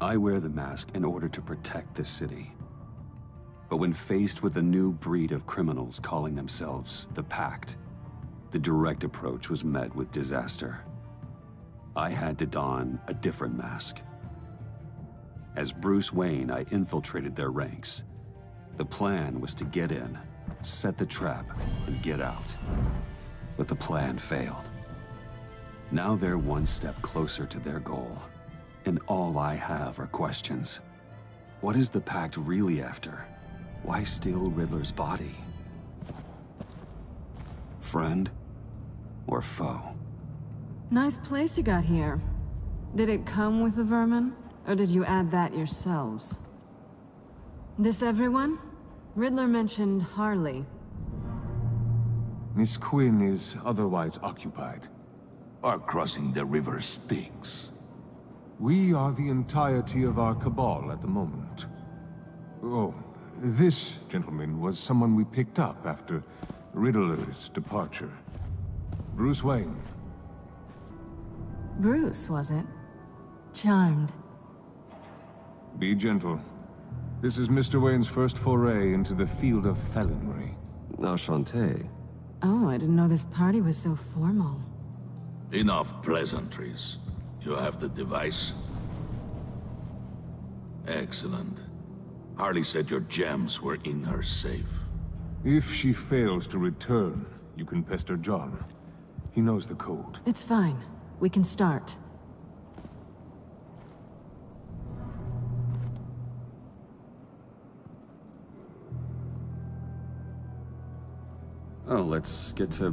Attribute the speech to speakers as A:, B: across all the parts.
A: I wear the mask in order to protect this city. But when faced with a new breed of criminals calling themselves the Pact, the direct approach was met with disaster. I had to don a different mask. As Bruce Wayne, I infiltrated their ranks. The plan was to get in, set the trap, and get out. But the plan failed. Now they're one step closer to their goal, and all I have are questions. What is the Pact really after? Why steal Riddler's body? Friend or foe?
B: Nice place you got here. Did it come with the vermin, or did you add that yourselves? This everyone? Riddler mentioned Harley.
C: Miss Quinn is otherwise occupied.
D: Our crossing the river Styx.
C: We are the entirety of our cabal at the moment. Oh, this gentleman was someone we picked up after Riddler's departure. Bruce Wayne.
B: Bruce, was it? Charmed.
C: Be gentle. This is Mr. Wayne's first foray into the field of felonry.
E: Enchanté.
B: Oh, I didn't know this party was so formal.
D: Enough pleasantries. You have the device? Excellent. Harley said your gems were in her safe.
C: If she fails to return, you can pester John. He knows the code.
B: It's fine. We can start.
A: Oh, let's get to...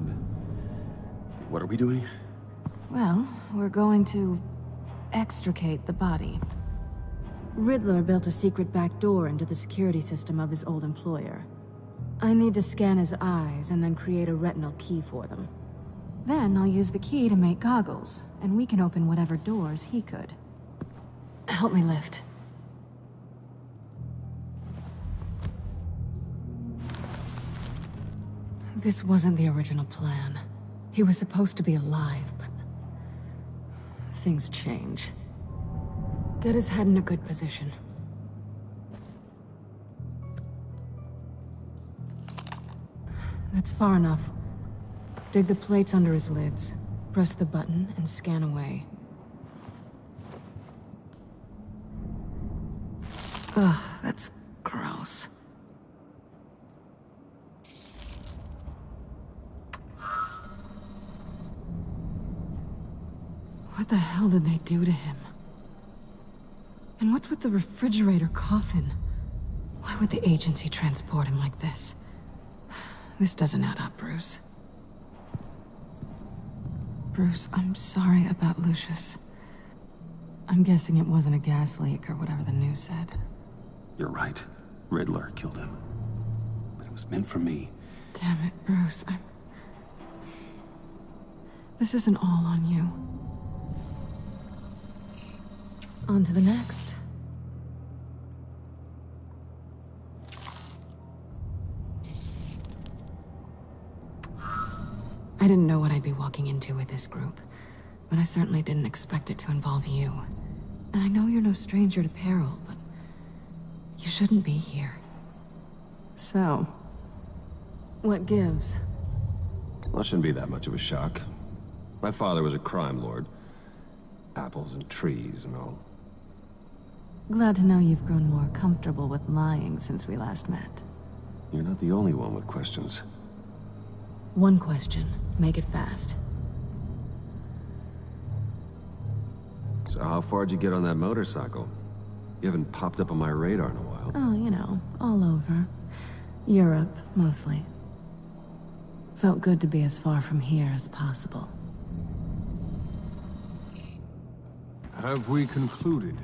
A: What are we doing?
B: Well, we're going to extricate the body. Riddler built a secret back door into the security system of his old employer. I need to scan his eyes and then create a retinal key for them. Then I'll use the key to make goggles, and we can open whatever doors he could. Help me lift. This wasn't the original plan. He was supposed to be alive, but... things change. Get his head in a good position. That's far enough. Dig the plates under his lids. Press the button and scan away. Ugh, that's gross. What the hell did they do to him? And what's with the refrigerator coffin? Why would the agency transport him like this? This doesn't add up, Bruce. Bruce, I'm sorry about Lucius. I'm guessing it wasn't a gas leak or whatever the news said.
A: You're right. Riddler killed him. But it was meant for me.
B: Damn it, Bruce. This isn't all on you. On to the next. I didn't know what I'd be walking into with this group, but I certainly didn't expect it to involve you. And I know you're no stranger to peril, but you shouldn't be here. So, what gives?
E: Well, it shouldn't be that much of a shock. My father was a crime lord. Apples and trees and all.
B: Glad to know you've grown more comfortable with lying since we last met.
A: You're not the only one with questions.
B: One question. Make it fast.
E: So how far'd you get on that motorcycle? You haven't popped up on my radar in a while.
B: Oh, you know, all over. Europe, mostly. Felt good to be as far from here as possible.
C: Have we concluded?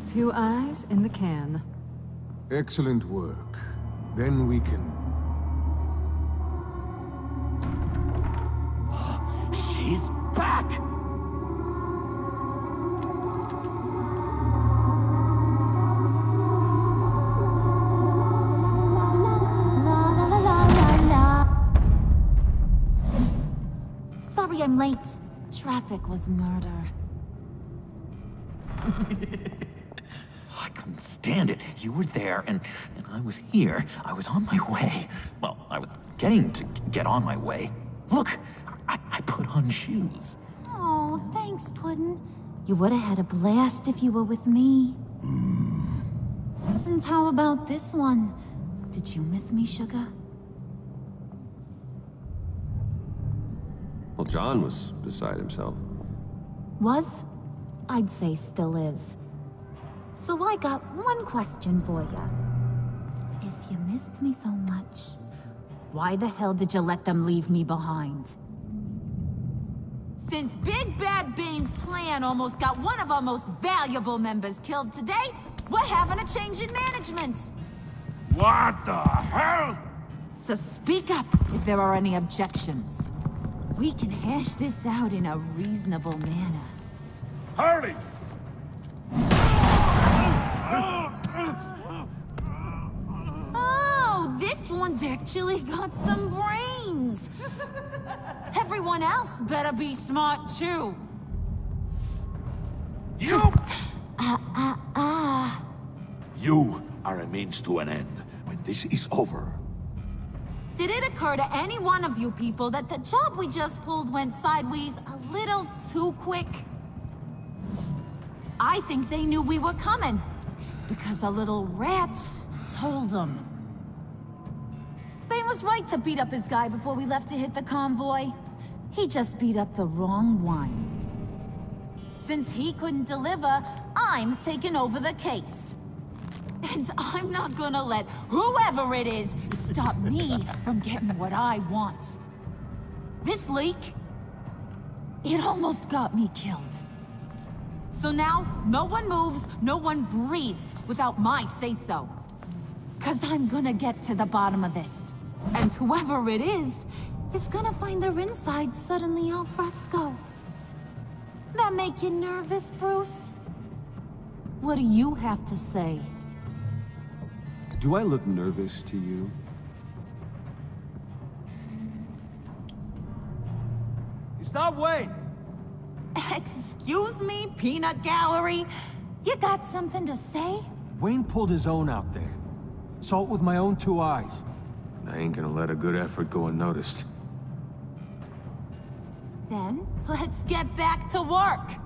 B: 2 eyes in the can.
C: Excellent work. Then we can...
D: She's back!
F: Sorry I'm late. Traffic was murder.
G: couldn't stand it. You were there, and I was here. I was on my way. Well, I was getting to get on my way. Look, I put on shoes.
F: Oh, thanks, Puddin'. You would have had a blast if you were with me. And how about this one? Did you miss me, sugar?
E: Well, John was beside himself.
F: Was? I'd say still is. So I got one question for ya. If you missed me so much, why the hell did you let them leave me behind? Since Big Bad Bane's plan almost got one of our most valuable members killed today, we're having a change in management.
D: What the hell?
F: So speak up if there are any objections. We can hash this out in a reasonable manner.
D: Harley!
F: Oh, this one's actually got some brains. Everyone else better be smart too.
D: You! You are a means to an end. When this is over,
F: Did it occur to any one of you people that the job we just pulled went sideways a little too quick? I think they knew we were coming, because a little rat told them. Bane was right to beat up his guy before we left to hit the convoy. He just beat up the wrong one. Since he couldn't deliver, I'm taking over the case. And I'm not gonna let whoever it is stop me from getting what I want. This leak, it almost got me killed. So now, no one moves, no one breathes without my say-so. 'Cause I'm gonna get to the bottom of this. And whoever it is gonna find their inside suddenly al fresco. That make you nervous, Bruce? What do you have to say?
A: Do I look nervous to you?
H: Stop Wayne!
F: Excuse me, peanut gallery? You got something to say?
H: Wayne pulled his own out there. Saw it with my own two eyes.
C: I ain't gonna let a good effort go unnoticed.
F: Then, let's get back to work.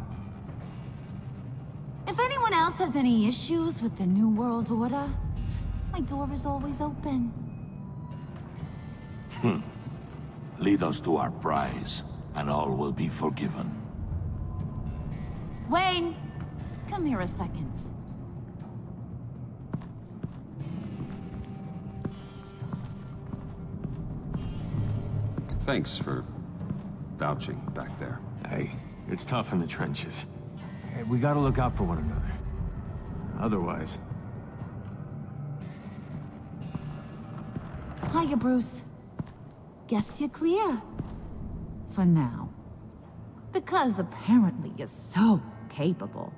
F: If anyone else has any issues with the New World Order, my door is always open.
D: lead us to our prize, and all will be forgiven.
F: Wayne, come here a second.
A: Thanks for vouching back there.
C: Hey, it's tough in the trenches. Hey, we gotta look out for one another. Otherwise...
F: Hiya, Bruce. Guess you're clear. For now. Because apparently you're so capable.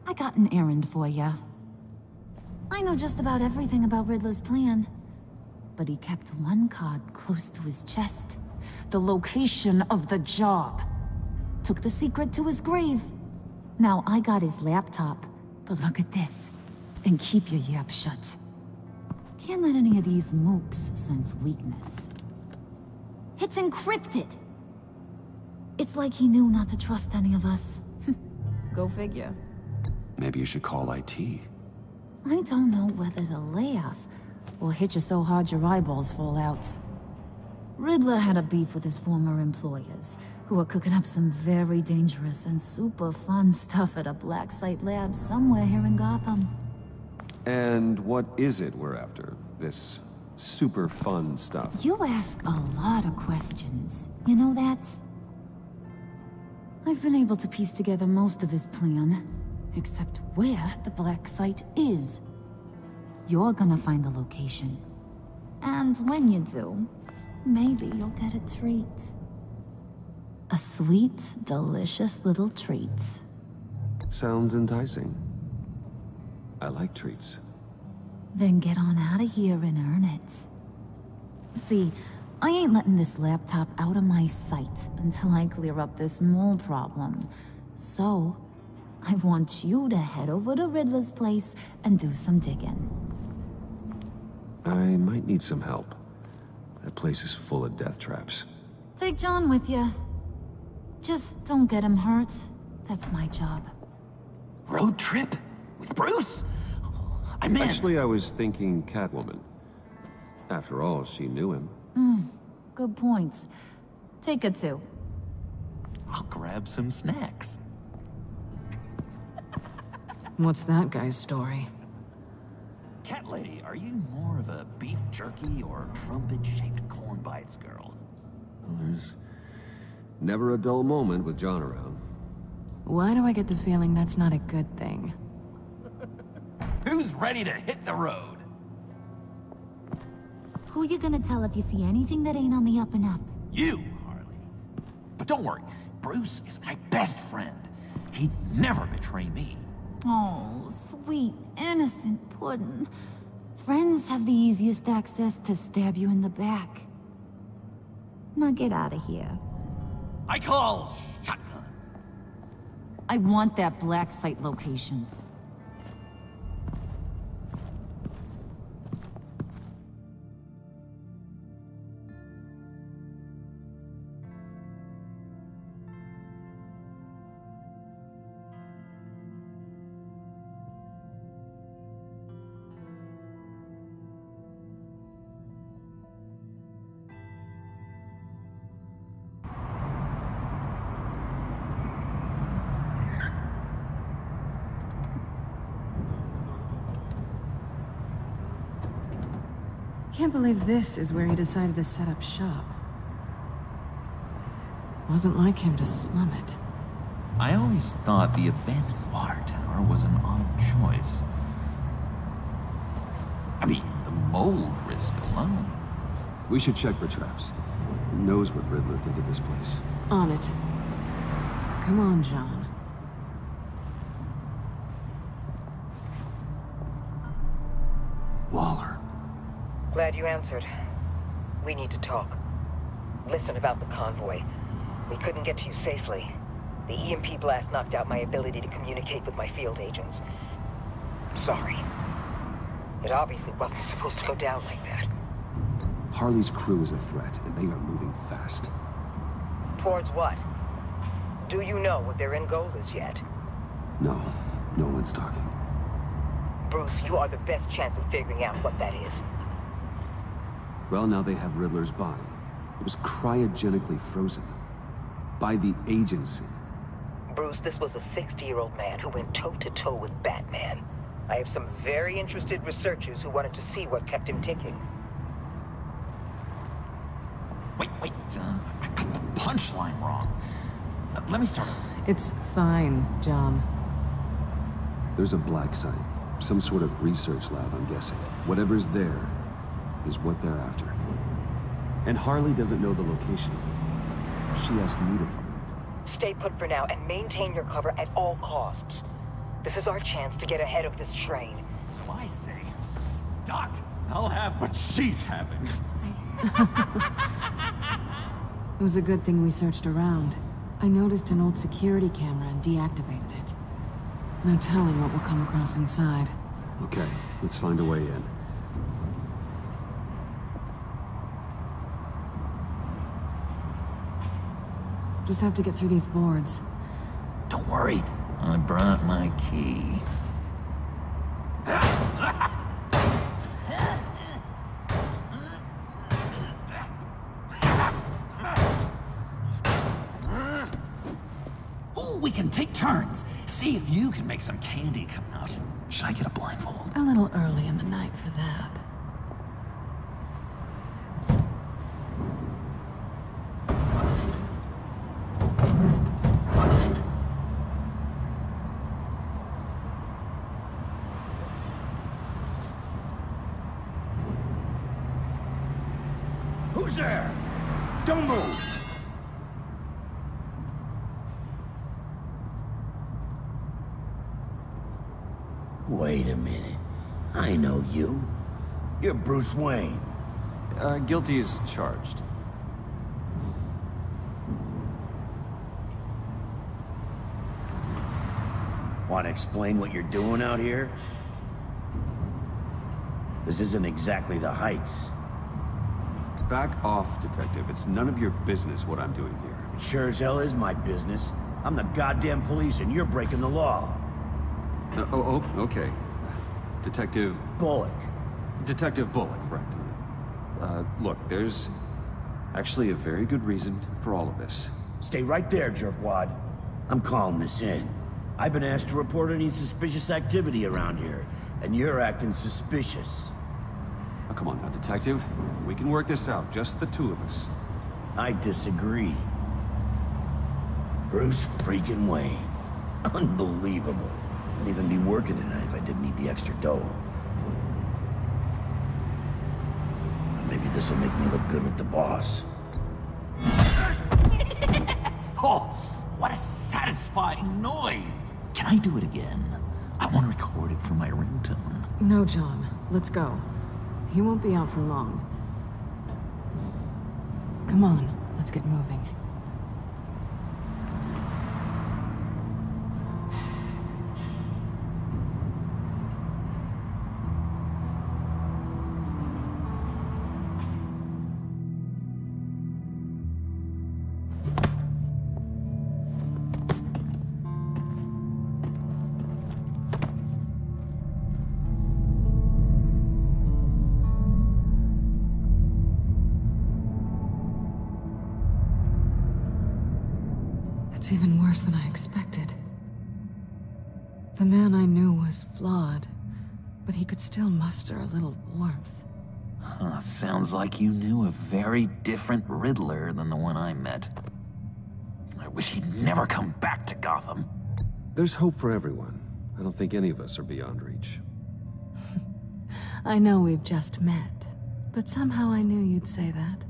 F: I got an errand for ya. I know just about everything about Riddler's plan. But he kept one card close to his chest. The location of the job. Took the secret to his grave. Now I got his laptop. But look at this. And keep your yap shut. Can't let any of these mooks sense weakness. It's encrypted. It's like he knew not to trust any of us. Go figure.
A: Maybe you should call IT.
F: I don't know whether to laugh or hit you so hard your eyeballs fall out. Riddler had a beef with his former employers, who were cooking up some very dangerous and super fun stuff at a black site lab somewhere here in Gotham.
A: And what is it we're after? This super fun stuff?
F: You ask a lot of questions. You know that? I've been able to piece together most of his plan, except where the black site is. You're gonna find the location. And when you do, maybe you'll get a treat. A sweet, delicious little treat.
A: Sounds enticing. I like treats.
F: Then get on out of here and earn it. See, I ain't letting this laptop out of my sight until I clear up this mole problem. So, I want you to head over to Riddler's place and do some digging.
E: I might need some help. That place is full of death traps.
F: Take John with you. Just don't get him hurt. That's my job.
G: Road trip? With Bruce? I'm in.
E: Actually, I was thinking Catwoman. After all, she knew him.
F: Good points. Take it too.
G: I'll grab some snacks.
B: What's that guy's story?
G: Cat lady, are you more of a beef jerky or trumpet-shaped corn bites girl?
E: Well, there's never a dull moment with John around.
B: Why do I get the feeling that's not a good thing?
G: Who's ready to hit the road?
F: Who you gonna tell if you see anything that ain't on the up and up?
G: You, Harley. But don't worry, Bruce is my best friend. He'd never betray me.
F: Oh, sweet, innocent Puddin'. Friends have the easiest access to stab you in the back. Now get out of here.
G: I call shotgun.
F: I want that black site location.
B: Can't believe this is where he decided to set up shop. Wasn't like him to slum it.
G: I always thought the abandoned water tower was an odd choice. I mean, the mold risk alone.
E: We should check for traps. Who knows what Riddler did to this place?
B: On it. Come on, John.
E: Waller.
I: Glad you answered. We need to talk. Listen about the convoy. We couldn't get to you safely. The EMP blast knocked out my ability to communicate with my field agents. I'm sorry. It obviously wasn't supposed to go down like that.
E: Harley's crew is a threat, and they are moving fast.
I: Towards what? Do you know what their end goal is yet?
E: No, no one's talking.
I: Bruce, you are the best chance of figuring out what that is.
E: Well, now they have Riddler's body. It was cryogenically frozen. By the agency.
I: Bruce, this was a 60-year-old man who went toe-to-toe with Batman. I have some very interested researchers who wanted to see what kept him ticking.
G: Wait, I got the punchline wrong. Let me start over.
B: It's fine, John.
E: There's a black site. Some sort of research lab, I'm guessing. Whatever's there is what they're after. And Harley doesn't know the location. She asked me to find it.
I: Stay put for now and maintain your cover at all costs. This is our chance to get ahead of this train.
G: So I say, Doc, I'll have what she's having.
B: It was a good thing we searched around. I noticed an old security camera and deactivated it. No telling what we'll come across inside.
E: Okay, let's find a way in.
B: Just have to get through these boards.
G: Don't worry, I brought my key. Oh, we can take turns. See if you can make some candy come out. Should I get a blindfold?
B: A little early in the night for that.
J: Who's there? Don't move! Wait a minute. I know you. You're Bruce Wayne.
E: Guilty as charged.
J: Want to explain what you're doing out here? This isn't exactly the Heights.
A: Back off, Detective. It's none of your business what I'm doing here.
J: It sure as hell is my business. I'm the goddamn police and you're breaking the law.
A: Okay. Detective...
J: Bullock.
A: Detective Bullock, right. Look, there's actually a very good reason for all of this.
J: Stay right there, jerkwad. I'm calling this in. I've been asked to report any suspicious activity around here, and you're acting suspicious.
A: Oh, come on now, Detective. We can work this out, just the two of us.
J: I disagree. Bruce freaking Wayne. Unbelievable. I'd even be working tonight if I didn't need the extra dough. But maybe this will make me look good with the boss.
G: Oh, what a satisfying noise! Can I do it again? I want to record it for my ringtone.
B: No, John. Let's go. He won't be out for long. Come on, let's get moving. It's even worse than I expected. The man I knew was flawed, but he could still muster a little warmth.
G: Huh, sounds like you knew a very different Riddler than the one I met. I wish he'd never come back to Gotham.
E: There's hope for everyone. I don't think any of us are beyond reach.
B: I know we've just met, but somehow I knew you'd say that.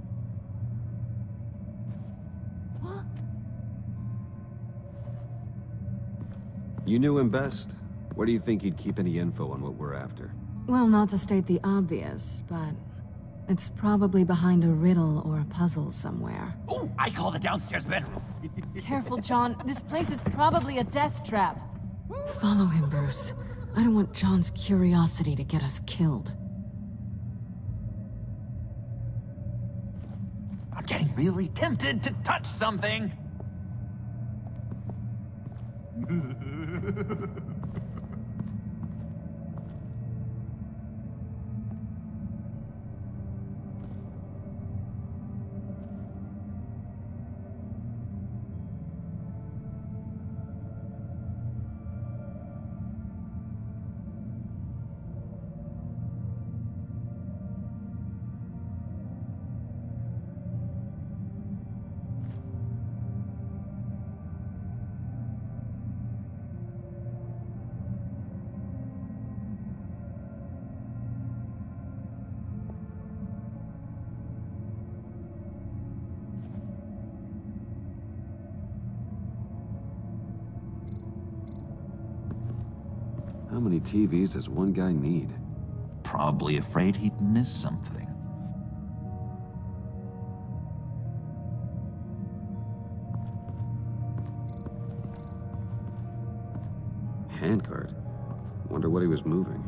E: You knew him best. Where do you think he'd keep any info on what we're after?
B: Well, not to state the obvious, but it's probably behind a riddle or a puzzle somewhere.
G: Oh, I call the downstairs bedroom.
B: Careful, John. This place is probably a death trap. Follow him, Bruce. I don't want John's curiosity to get us killed.
G: I'm getting really tempted to touch something.
E: How many TVs does one guy need?
G: Probably afraid he'd miss something.
E: Handcart. Wonder what he was moving.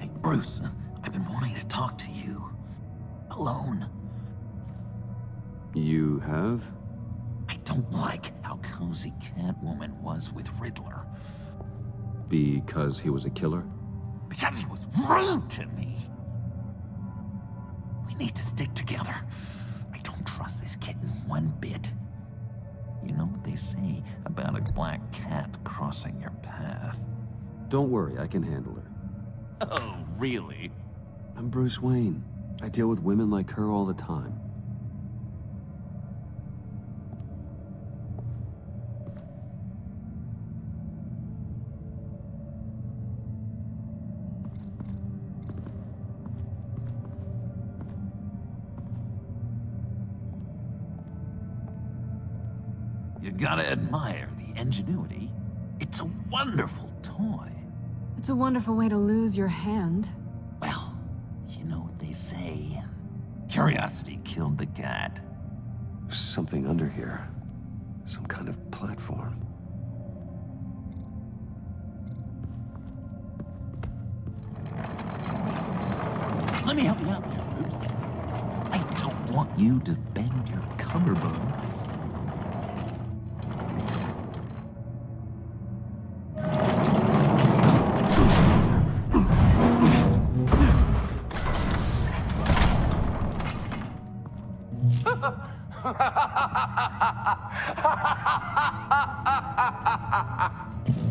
G: Hey, Bruce, I've been wanting to talk to you. Alone.
E: You have?
G: I don't like how cozy Catwoman was with Riddler.
E: Because he was a killer?
G: Because he was rude to me. We need to stick together. I don't trust this kitten one bit. You know what they say about a black cat crossing your path?
E: Don't worry, I can handle her.
G: Oh, really?
E: I'm Bruce Wayne. I deal with women like her all the time.
G: You gotta admire the ingenuity. It's a wonderful toy.
B: It's a wonderful way to lose your hand.
G: Well, you know what they say. Curiosity killed the cat.
A: There's something under here. Some kind of platform.
G: Let me help you out there, Bruce. I don't want you to bend your collarbone.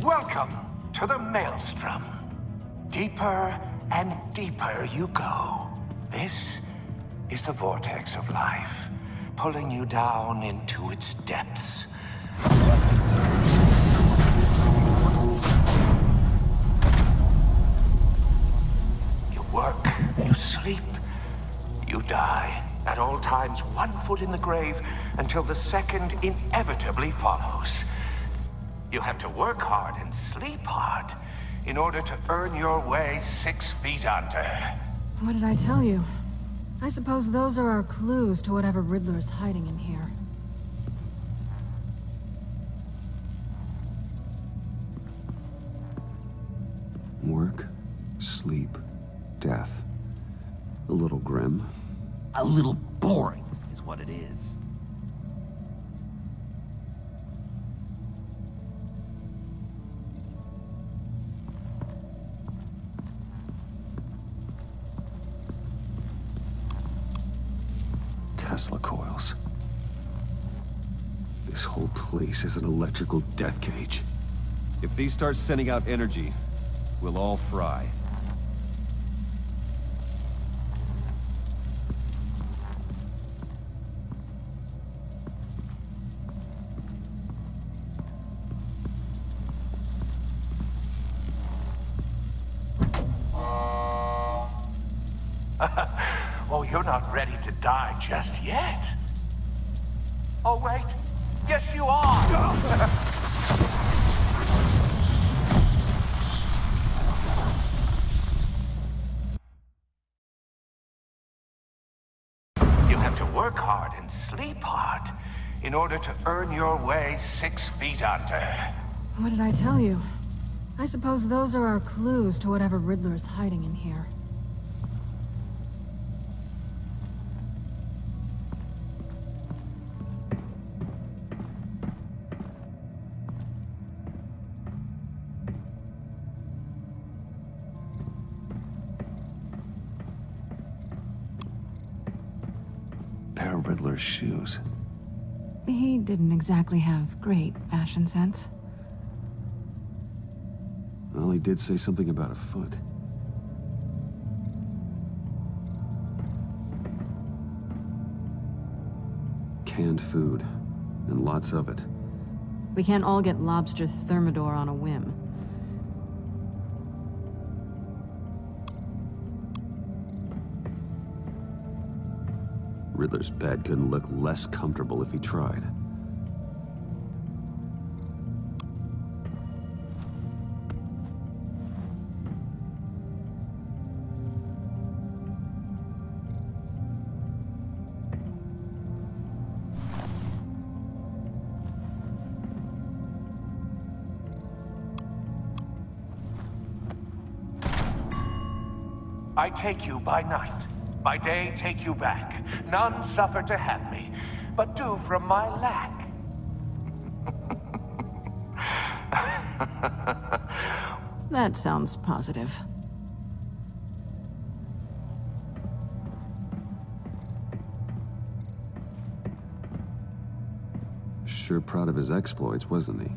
K: Welcome to the Maelstrom. Deeper and deeper you go. This is the vortex of life, pulling you down into its depths. You work, you sleep, you die. At all times, 1 foot in the grave until the second inevitably follows. You have to work hard and sleep hard in order to earn your way 6 feet under.
B: What did I tell you? I suppose those are our clues to whatever Riddler's hiding in here.
A: Work, sleep, death. A little grim.
G: A little boring is what it is.
A: Tesla coils. This whole place is an electrical death cage.
E: If these start sending out energy, we'll all fry.
K: Oh, you're not ready to die just yet. Oh, wait. Yes, you are. You have to work hard and sleep hard in order to earn your way 6 feet under.
B: What did I tell you? I suppose those are our clues to whatever Riddler's hiding in here.
A: Pair of Riddler's shoes.
B: He didn't exactly have great fashion sense.
A: Well, he did say something about a foot. Canned food, and lots of it.
B: We can't all get lobster thermidor on a whim.
A: Riddler's bed couldn't look less comfortable if he tried.
K: I take you by night. By day, take you back. None suffer to have me, but do from my lack.
B: That sounds positive.
A: Sure proud of his exploits, wasn't he?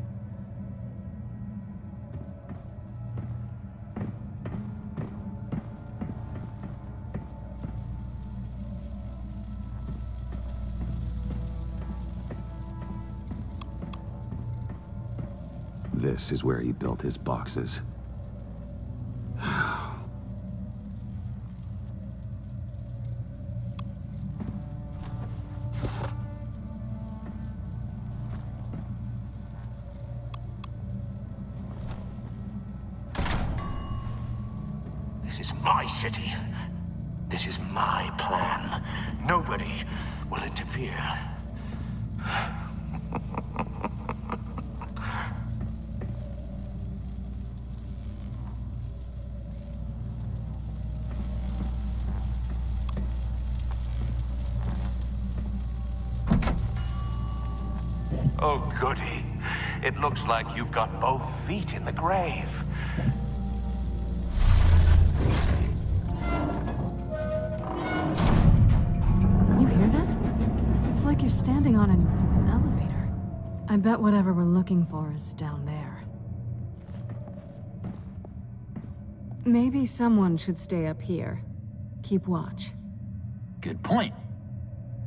A: This is where he built his boxes.
K: This is my city. This is my plan. Nobody will interfere. Oh, goody. It looks like you've got both feet in the grave.
B: You hear that? It's like you're standing on an elevator. I bet whatever we're looking for is down there. Maybe someone should stay up here. Keep watch.
G: Good point.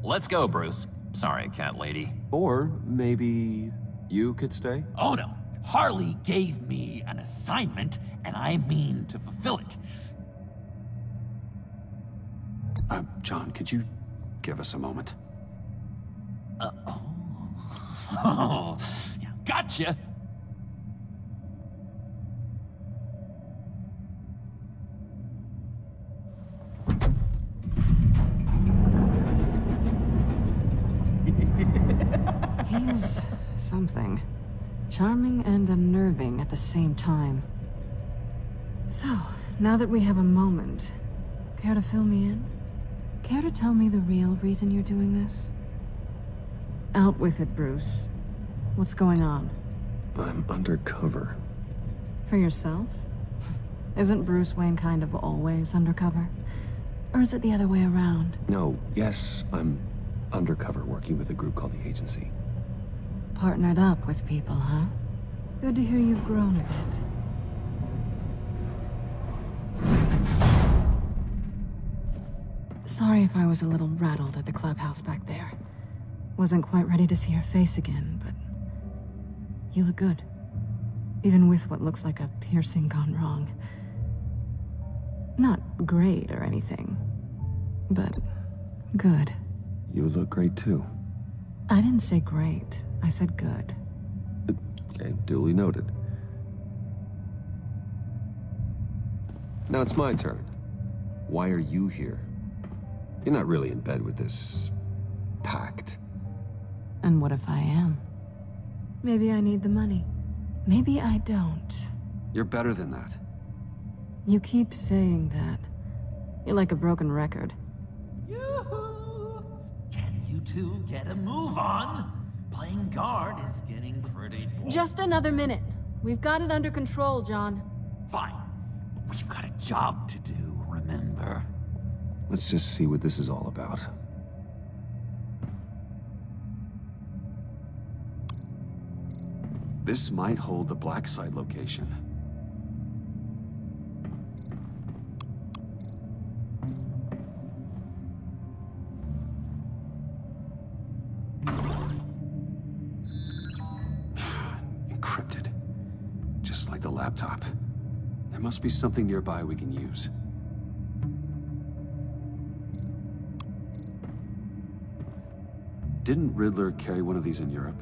G: Let's go, Bruce. Sorry, cat lady.
E: Or maybe you could stay?
G: Oh no. Harley gave me an assignment, and I mean to fulfill it.
A: John, could you give us a moment?
G: Oh, yeah, gotcha.
B: He's something. Charming and unnerving at the same time. So, now that we have a moment, care to fill me in? Care to tell me the real reason you're doing this? Out with it, Bruce. What's going on?
E: I'm undercover.
B: For yourself? Isn't Bruce Wayne kind of always undercover? Or is it the other way around?
E: No, yes, I'm undercover working with a group called the Agency.
B: Partnered up with people, huh? Good to hear you've grown a bit. Sorry if I was a little rattled at the clubhouse back there. Wasn't quite ready to see your face again, but you look good. Even with what looks like a piercing gone wrong. Not great or anything, but good.
E: You look great too.
B: I didn't say great. I said good.
E: Okay, duly noted. Now it's my turn. Why are you here? You're not really in bed with this pact.
B: And what if I am? Maybe I need the money. Maybe I don't.
A: You're better than that.
B: You keep saying that. You're like a broken record.
G: Yoo-hoo! Can you two get a move on? Playing guard is getting pretty boring.
B: Just another minute. We've got it under control, John.
G: Fine. We've got a job to do, remember?
E: Let's just see what this is all about.
A: This might hold the black site location. Encrypted. Just like the laptop. There must be something nearby we can use. Didn't Riddler carry one of these in Europe?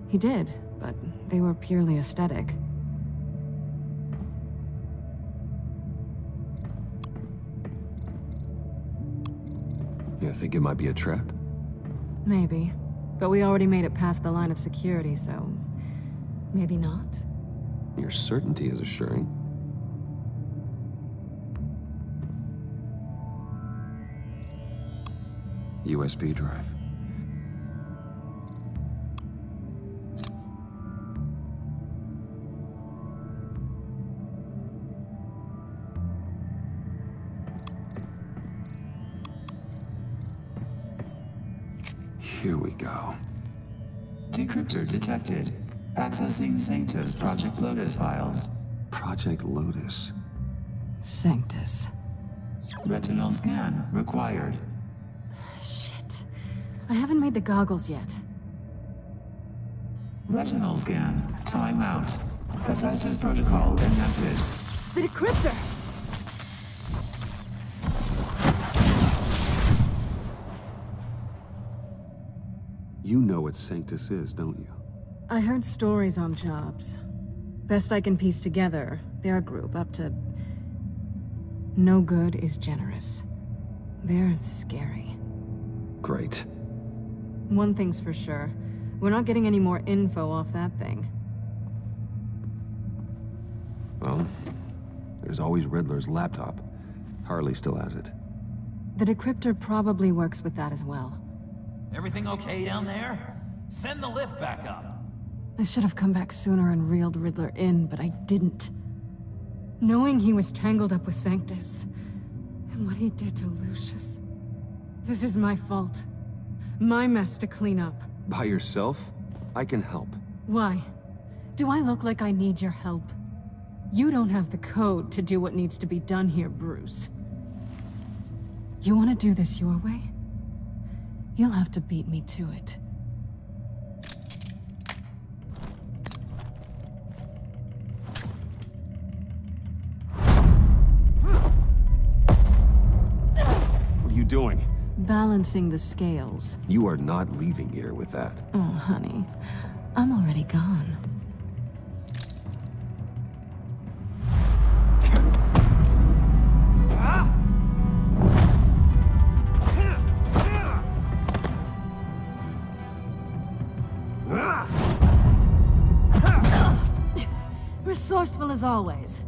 B: He did, but they were purely aesthetic.
E: You think it might be a trap?
B: Maybe. But we already made it past the line of security, so... maybe not?
E: Your certainty is assuring.
A: USB drive. Here we go.
L: Decryptor detected. Accessing Sanctus Project Lotus files.
A: Project Lotus.
B: Sanctus.
L: Retinal scan required.
B: Shit. I haven't made the goggles yet.
L: Retinal scan. Timeout. Hephaestus protocol enacted.
B: The decryptor!
E: You know what Sanctus is, don't you?
B: I heard stories on jobs. Best I can piece together, their group up to... no good is generous. They're scary.
E: Great.
B: One thing's for sure. We're not getting any more info off that thing.
E: Well, there's always Riddler's laptop. Harley still has it.
B: The decryptor probably works with that as well.
G: Everything okay down there? Send the lift back up.
B: I should have come back sooner and reeled Riddler in, but I didn't. Knowing he was tangled up with Sanctus, and what he did to Lucius. This is my fault. My mess to clean up.
E: By yourself? I can help.
B: Why? Do I look like I need your help? You don't have the code to do what needs to be done here, Bruce. You want to do this your way? You'll have to beat me to it.
E: What are you doing?
B: Balancing the scales.
E: You are not leaving here with that.
B: Oh, honey. I'm already gone. Resourceful as always.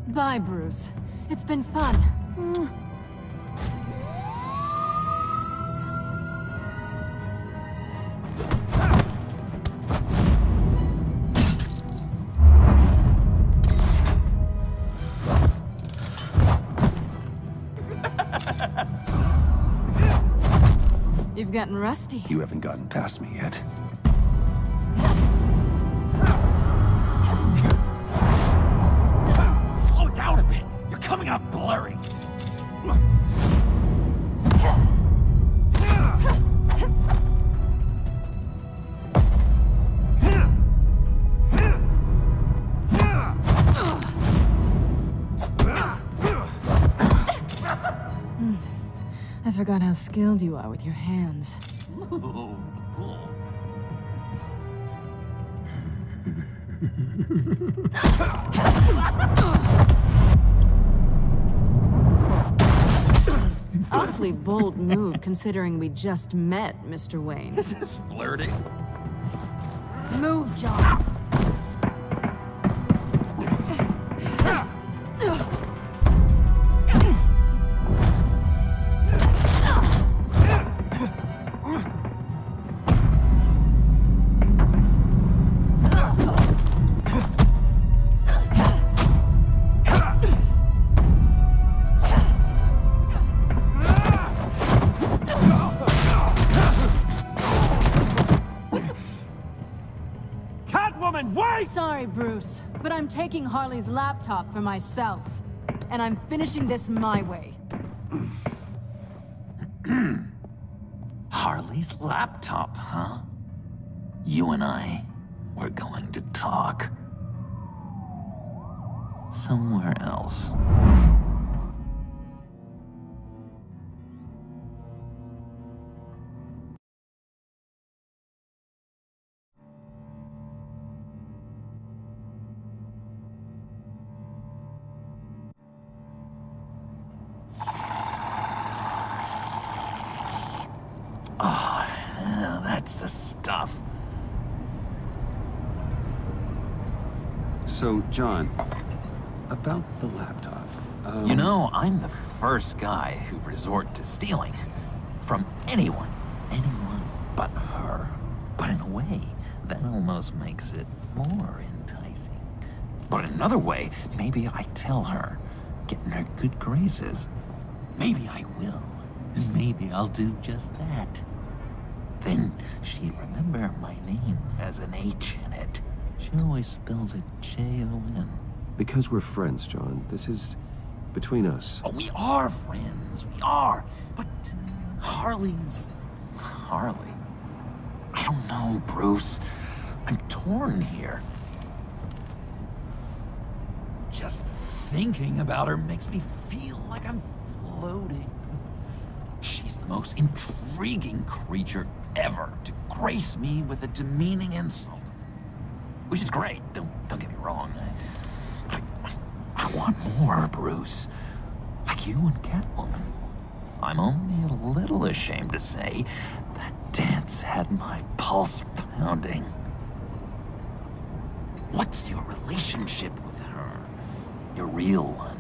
B: Bye, Bruce. It's been fun. You've gotten rusty.
E: You haven't gotten past me yet.
G: Slow down a bit. You're coming out blurry.
B: I forgot how skilled you are with your hands. Awfully bold move, considering we just met, Mr. Wayne.
G: This is flirting.
B: Move, John. Sorry, Bruce, but I'm taking Harley's laptop for myself. And I'm finishing this my way.
G: Harley's laptop, huh? You and I, we're going to talk. Somewhere else. Oh, yeah, that's the stuff.
E: So, John, about the laptop.
G: You know, I'm the first guy who'd resort to stealing. From anyone but her. But in a way, that almost makes it more enticing. But in another way, maybe I tell her, get in her good graces. Maybe I will. And maybe I'll do just that. Then she'd remember my name has an H in it. She always spells it J-O-N.
E: Because we're friends, John. This is between us.
G: Oh, we are friends. We are. But Harley's... Harley? I don't know, Bruce. I'm torn here. Just thinking about her makes me feel like I'm floating. She's the most intriguing creature ever to grace me with a demeaning insult. Which is great, don't get me wrong. I want more, Bruce. Like you and Catwoman. I'm only a little ashamed to say that dance had my pulse pounding. What's your relationship with her? Your real one?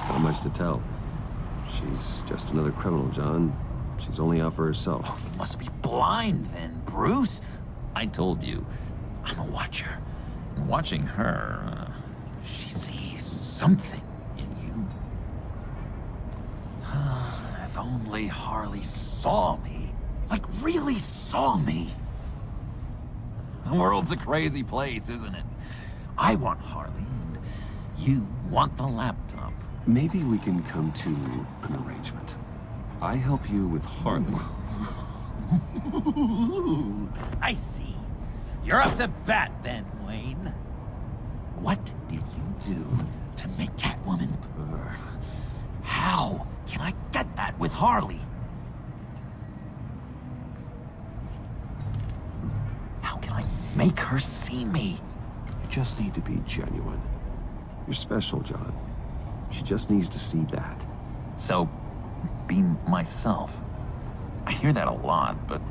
E: Not much to tell. She's just another criminal, John. She's only out for herself.
G: Oh, you must be blind then, Bruce. I told you, I'm a watcher. And watching her, she sees something in you. If only Harley saw me. Like, really saw me. The world's a crazy place, isn't it? I want Harley, and you want the laptop.
A: Maybe we can come to an arrangement. I help you with Harley.
G: I see. You're up to bat then, Wayne. What did you do to make Catwoman purr? How can I get that with Harley? How can I make her see me?
E: You just need to be genuine. You're special, John. She just needs to see that.
G: So, be myself. I hear that a lot, but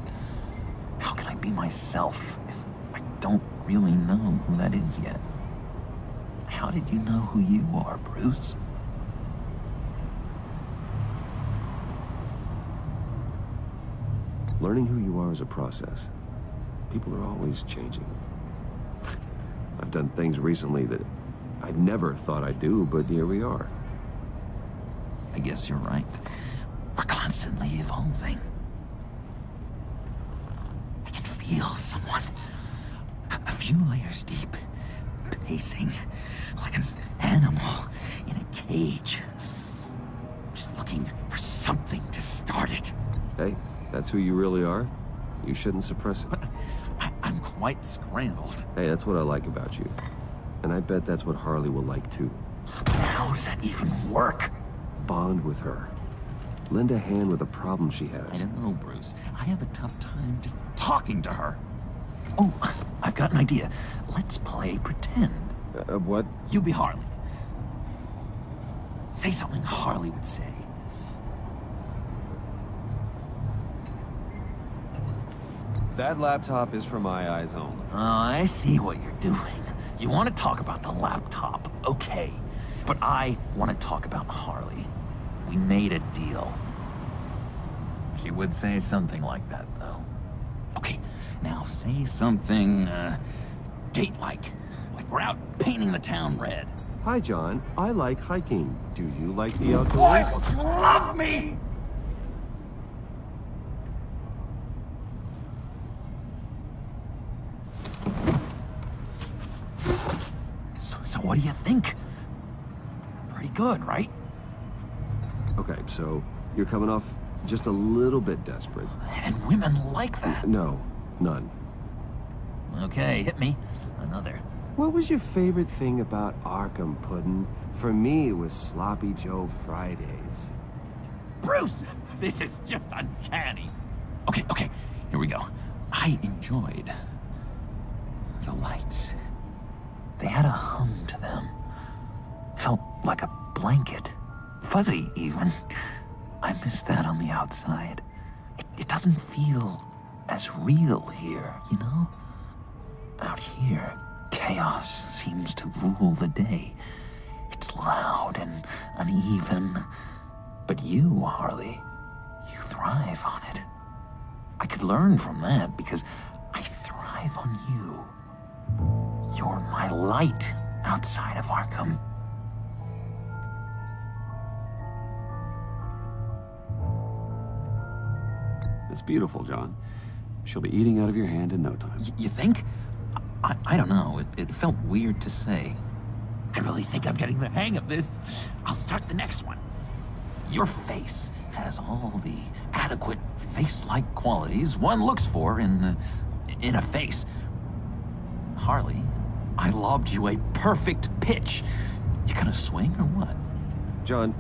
G: how can I be myself if I don't really know who that is yet? How did you know who you are, Bruce?
E: Learning who you are is a process. People are always changing. I've done things recently that I never thought I'd do, but here we are.
G: I guess you're right. We're constantly evolving. I can feel someone a few layers deep, pacing like an animal in a cage. Just looking for something to start it.
E: Hey, that's who you really are. You shouldn't suppress it.
G: But I'm quite scrambled.
E: Hey, that's what I like about you. And I bet that's what Harley will like too.
G: How does that even work?
E: Bond with her. Lend a hand with a problem she has.
G: I don't know, Bruce. I have a tough time just talking to her. Oh, I've got an idea. Let's play pretend.
E: What?
G: You be Harley. Say something Harley would say.
E: That laptop is for my eyes only.
G: I see what you're doing. You want to talk about the laptop, okay. But I want to talk about Harley. We made a deal. She would say something like that, though. Okay, now say something, date-like. Like we're out painting the town red.
E: Hi, John. I like hiking. Do you like the outdoors?
G: Why don't you love me? So what do you think? Pretty good, right?
E: Okay, so you're coming off just a little bit desperate.
G: And women like that.
E: No, none.
G: Okay, hit me. Another.
E: What was your favorite thing about Arkham, Puddin'? For me, it was Sloppy Joe Fridays.
G: Bruce! This is just uncanny. Okay, here we go. I enjoyed the lights. They had a hum to them. Felt like a blanket. Fuzzy, even. I miss that on the outside. It doesn't feel as real here, you know? Out here, chaos seems to rule the day. It's loud and uneven. But you, Harley, you thrive on it. I could learn from that because I thrive on you. You're my light outside of Arkham.
A: It's beautiful, John. She'll be eating out of your hand in no time.
G: You think? I don't know. It felt weird to say. I really think I'm getting the hang of this. I'll start the next one. Your face has all the adequate face-like qualities one looks for in a face. Harley, I lobbed you a perfect pitch. You gonna swing or what?
E: John,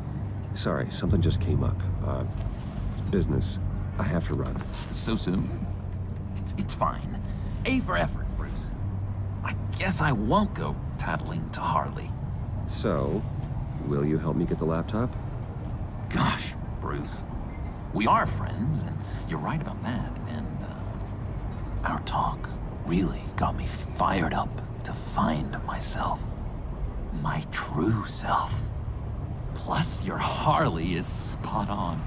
E: sorry, something just came up. It's business. I have to run.
G: So soon? It's fine. A for effort, Bruce. I guess I won't go tattling to Harley.
E: So, will you help me get the laptop?
G: Gosh, Bruce. We are friends, and you're right about that, and, our talk really got me fired up to find myself. My true self. Plus, your Harley is spot on.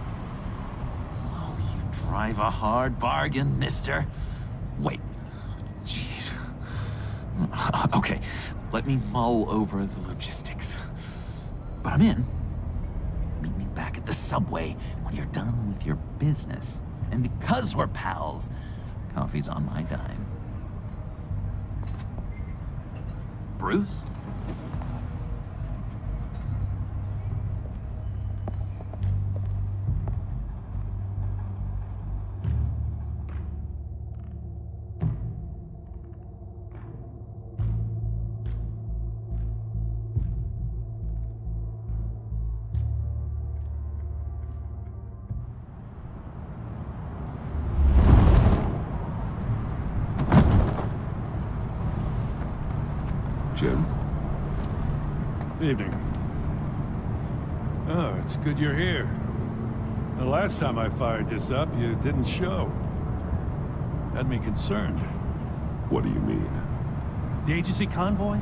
G: Oh, you drive a hard bargain, mister. Wait. Jeez. Okay, let me mull over the logistics. But I'm in. Meet me back at the subway when you're done with your business. And because we're pals, coffee's on my dime. Bruce?
E: Jim?
M: Evening. Oh, it's good you're here. The last time I fired this up, you didn't show. Had me concerned.
C: What do you mean?
M: The agency convoy?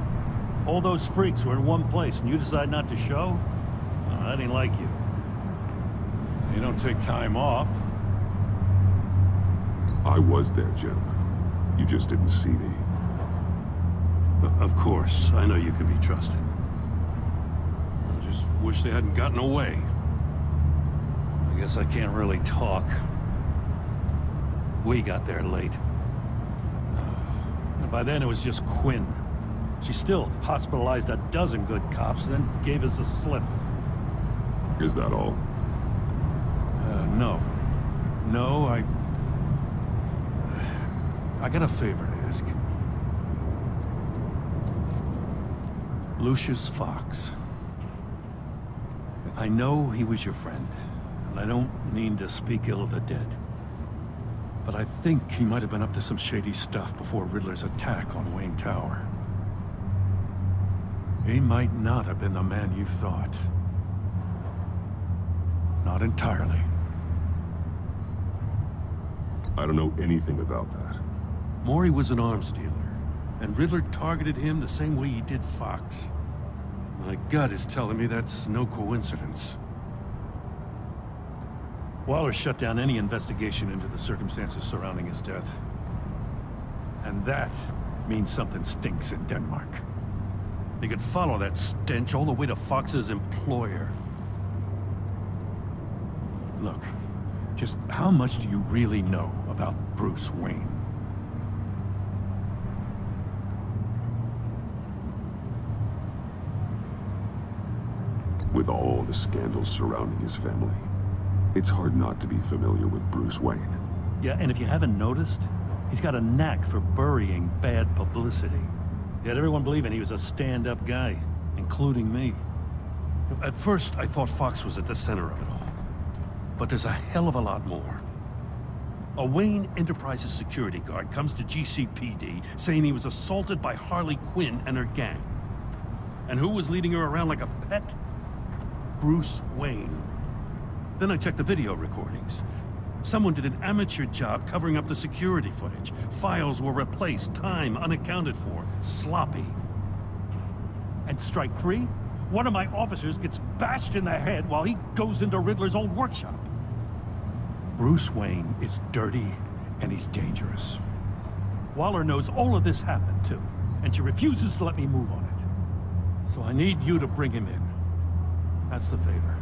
M: All those freaks were in one place and you decide not to show? Oh, that ain't like you. You don't take time off.
C: I was there, Jim. You just didn't see me.
M: Of course, I know you can be trusted. I just wish they hadn't gotten away. I guess I can't really talk. We got there late. By then it was just Quinn. She still hospitalized a dozen good cops, then gave us the slip.
C: Is that all?
M: No. No, I got a favor to ask. Lucius Fox. I know he was your friend, and I don't mean to speak ill of the dead. But I think he might have been up to some shady stuff before Riddler's attack on Wayne Tower. He might not have been the man you thought. Not entirely.
C: I don't know anything about that.
M: Maury was an arms dealer, and Riddler targeted him the same way he did Fox. My gut is telling me that's no coincidence. Waller shut down any investigation into the circumstances surrounding his death. And that means something stinks in Denmark. You could follow that stench all the way to Fox's employer. Look, just how much do you really know about Bruce Wayne?
C: With all the scandals surrounding his family, it's hard not to be familiar with Bruce Wayne.
M: Yeah, and if you haven't noticed, he's got a knack for burying bad publicity. He had everyone believing he was a stand-up guy, including me. At first, I thought Fox was at the center of it all. But there's a hell of a lot more. A Wayne Enterprises security guard comes to GCPD saying he was assaulted by Harley Quinn and her gang. And who was leading her around like a pet? Bruce Wayne. Then I checked the video recordings. Someone did an amateur job covering up the security footage. Files were replaced, time unaccounted for, sloppy. And strike three? One of my officers gets bashed in the head while he goes into Riddler's old workshop. Bruce Wayne is dirty and he's dangerous. Waller knows all of this happened too, and she refuses to let me move on it. So I need you to bring him in. That's the favor.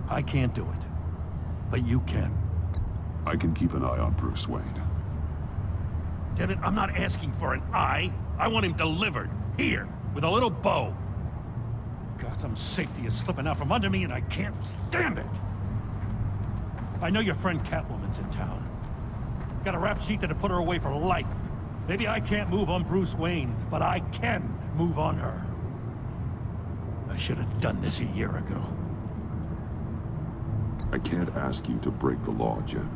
M: I can't do it, but you can.
C: I can keep an eye on Bruce Wayne.
M: Damn it, I'm not asking for an eye. I want him delivered, here, with a little bow. Gotham's safety is slipping out from under me and I can't stand it. I know your friend Catwoman's in town. Got a rap sheet that'll put her away for life. Maybe I can't move on Bruce Wayne, but I can move on her. I should have done this a year ago.
C: I can't ask you to break the law, Jim.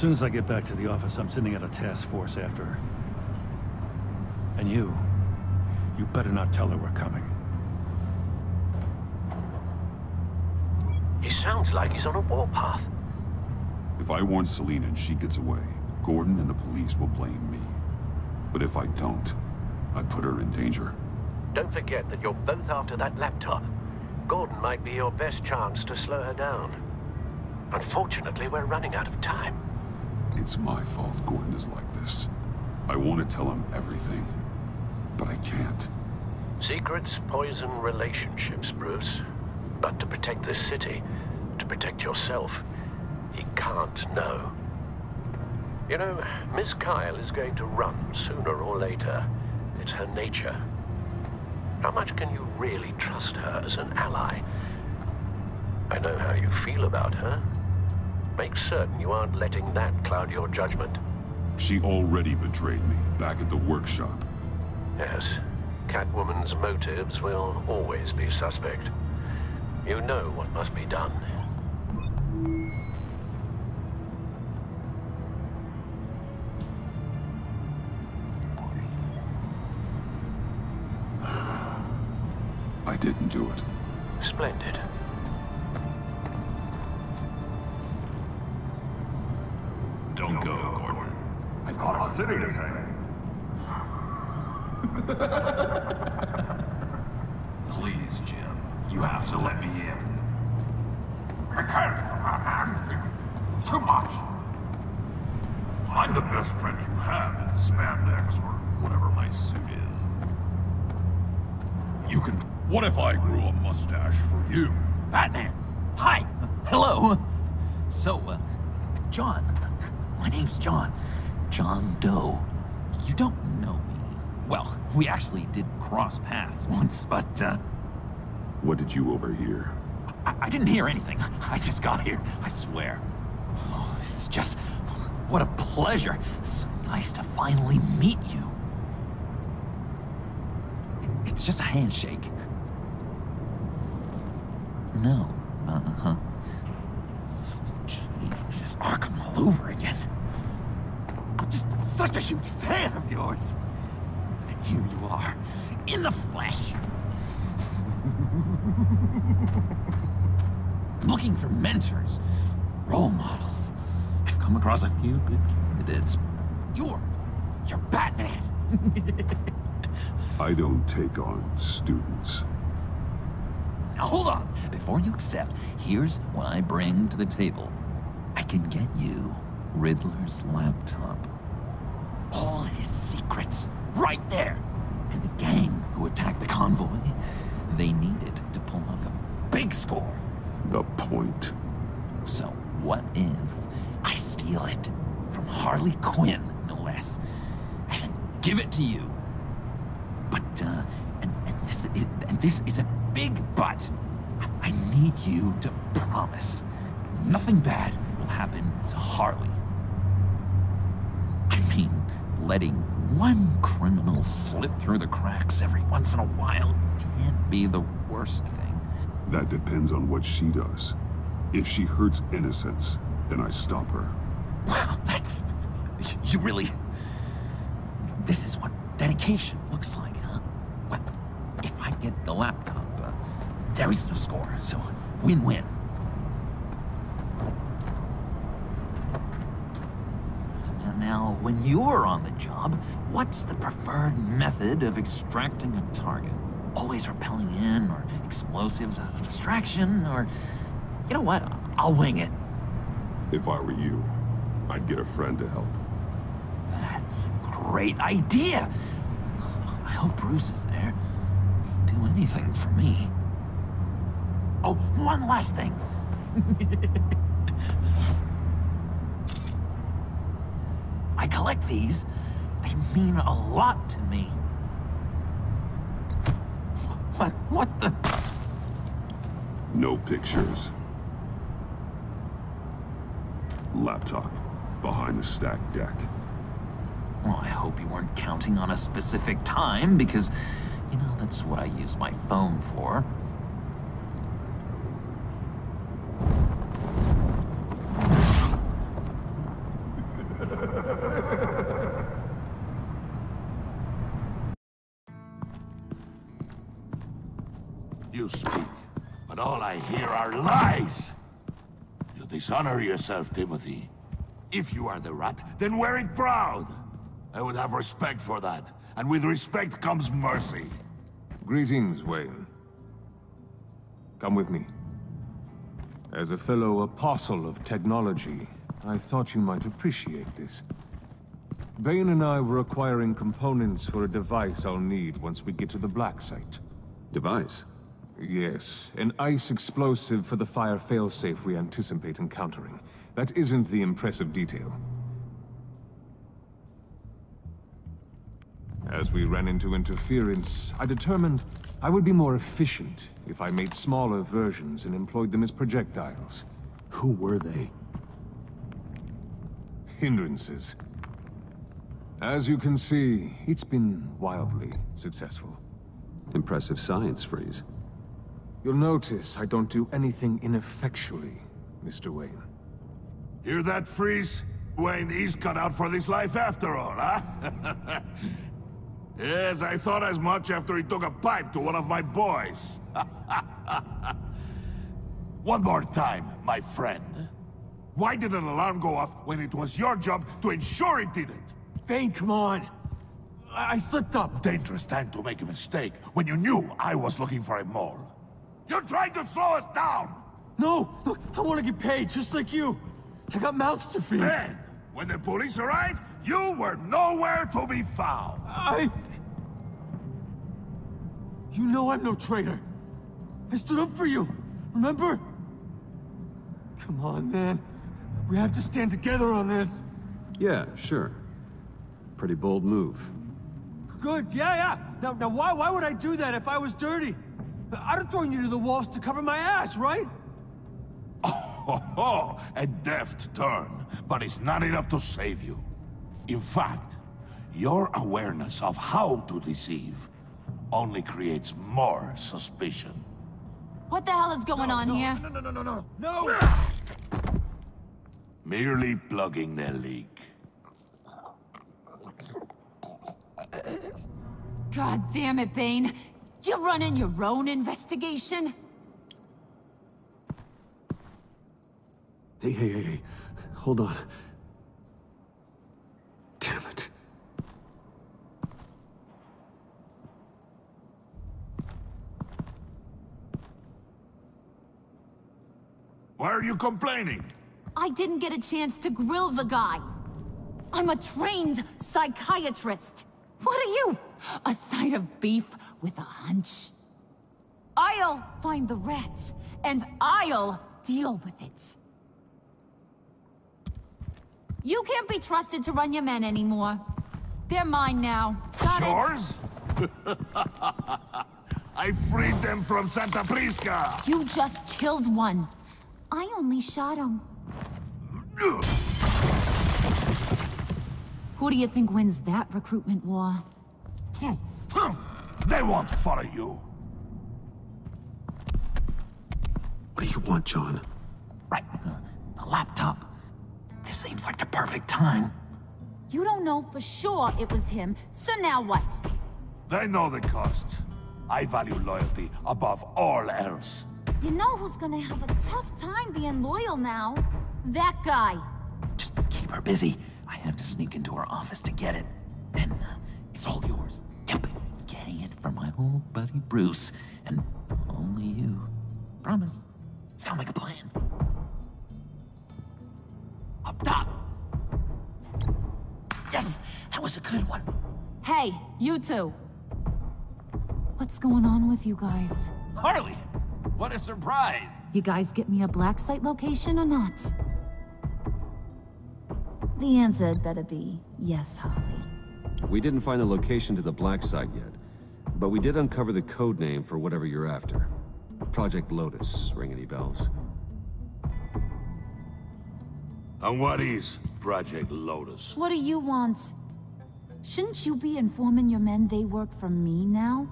M: soon as I get back to the office, I'm sending out a task force after her. And you better not tell her we're coming.
K: He sounds like he's on a warpath.
A: If I warn Selina and she gets away, Gordon and the police will blame me. But if I don't, I put her in danger.
K: Don't forget that you're both after that laptop. Gordon might be your best chance to slow her down. Unfortunately, we're running out of time.
A: It's my fault Gordon is like this. I want to tell him everything, but I can't.
K: Secrets poison relationships, Bruce. But to protect this city, to protect yourself, he can't know. You know, Miss Kyle is going to run sooner or later. It's her nature. How much can you really trust her as an ally? I know how you feel about her. Make certain you aren't letting that cloud your judgment.
A: She already betrayed me back at the workshop.
K: Yes, Catwoman's motives will always be suspect. You know what must be done.
A: I didn't do it.
K: Splendid.
N: Don't go, Gordon. I've got a city to save. Please, Jim. You have to let me in. I can't. It's too much. I'm the best friend you have in spandex or whatever my suit is. You can... What if I grew a mustache for you?
G: Batman! Hi! Hello! So, John. My name's John. John Doe. You don't know me. Well, we actually did cross paths once, but,
A: What did you overhear?
G: I didn't hear anything. I just got here, I swear. Oh, this is just... What a pleasure. So nice to finally meet you. It's just a handshake. No. Uh-huh. Jeez, this is Arkham all over again. I'm just such a huge fan of yours. And here you are, in the flesh. Looking for mentors, role models. I've come across a few good candidates. You're Batman.
A: I don't take on students.
G: Now hold on. Before you accept, here's what I bring to the table. I can get you Riddler's laptop. All his secrets, right there. And the gang who attacked the convoy, they needed to pull off a big score.
A: The point.
G: So what if I steal it from Harley Quinn, no less, and give it to you? But, and this is a big but. I need you to promise nothing bad will happen to Harley. I mean, letting one criminal slip through the cracks every once in a while can't be the worst thing.
A: That depends on what she does. If she hurts innocents, then I stop her.
G: Wow, that's... You really... This is what dedication looks like, huh? Well, if I get the laptop, there is no score, so win-win. Now, when you're on the job, what's the preferred method of extracting a target? Always rappelling in, or explosives as a distraction, or... You know what? I'll wing it.
A: If I were you, I'd get a friend to help.
G: That's a great idea. I hope Bruce is there. He'd do anything for me. Oh, one last thing. I collect these. They mean a lot to me. What the?
A: No pictures. Laptop behind the stacked deck.
G: Well, I hope you weren't counting on a specific time, because, you know, that's what I use my phone for.
D: You speak, but all I hear are lies! You dishonor yourself, Timothy. If you are the rat, then wear it proud! I would have respect for that, and with respect comes mercy.
C: Greetings, Wayne. Come with me. As a fellow apostle of technology, I thought you might appreciate this. Bane and I were acquiring components for a device I'll need once we get to the Black Site.
E: Device?
C: Yes, an ice explosive for the fire failsafe we anticipate encountering. That isn't the impressive detail. As we ran into interference, I determined I would be more efficient if I made smaller versions and employed them as projectiles.
E: Who were they?
C: Hindrances. As you can see, it's been wildly successful.
E: Impressive science, Freeze.
C: You'll notice I don't do anything ineffectually, Mr. Wayne.
D: Hear that, Freeze? Wayne, he's cut out for this life after all, huh? Yes, I thought as much after he took a pipe to one of my boys. One more time, my friend. Why did an alarm go off when it was your job to ensure it didn't?
H: Bane, come on! I slipped up!
D: Dangerous time to make a mistake when you knew I was looking for a mole. You're trying to slow us down!
H: No! Look, I want to get paid, just like you! I got mouths to feed!
D: Then, when the police arrived, you were nowhere to be found!
H: You know I'm no traitor! I stood up for you, remember? Come on, man. We have to stand together on this.
E: Yeah, sure. Pretty bold move.
H: Good, yeah. Now why would I do that if I was dirty? I'd have thrown you to the wolves to cover my ass, right?
D: Oh, a deft turn, but it's not enough to save you. In fact, your awareness of how to deceive only creates more suspicion.
F: What the hell is going on here?
H: No!
D: Merely plugging the leak.
F: God damn it, Bane. You're running your own investigation?
E: Hey. Hold on. Damn it.
D: Why are you complaining?
F: I didn't get a chance to grill the guy. I'm a trained psychiatrist. What are you? A side of beef with a hunch? I'll find the rats, and I'll deal with it. You can't be trusted to run your men anymore. They're mine now. Got
D: Yours? I freed them from Santa Prisca!
F: You just killed one. I only shot him. Who do you think wins that recruitment war?
D: They won't follow you.
E: What do you want, John?
G: Right. The laptop. This seems like the perfect time.
F: You don't know for sure it was him, so now what?
D: They know the cost. I value loyalty above all else.
F: You know who's gonna have a tough time being loyal now? That guy.
G: Just keep her busy. I have to sneak into her office to get it. Then it's all yours. Yep. Getting it from my old buddy Bruce. And only you. Promise. Sound like a plan. Up top! Yes! That was a good one.
F: Hey, you two. What's going on with you guys?
N: Harley! What a surprise!
F: You guys get me a black site location or not? The answer had better be yes, Harley.
E: We didn't find the location to the black site yet, but we did uncover the code name for whatever you're after. Project Lotus. Ring any bells?
D: And what is Project Lotus?
F: What do you want? Shouldn't you be informing your men they work for me now?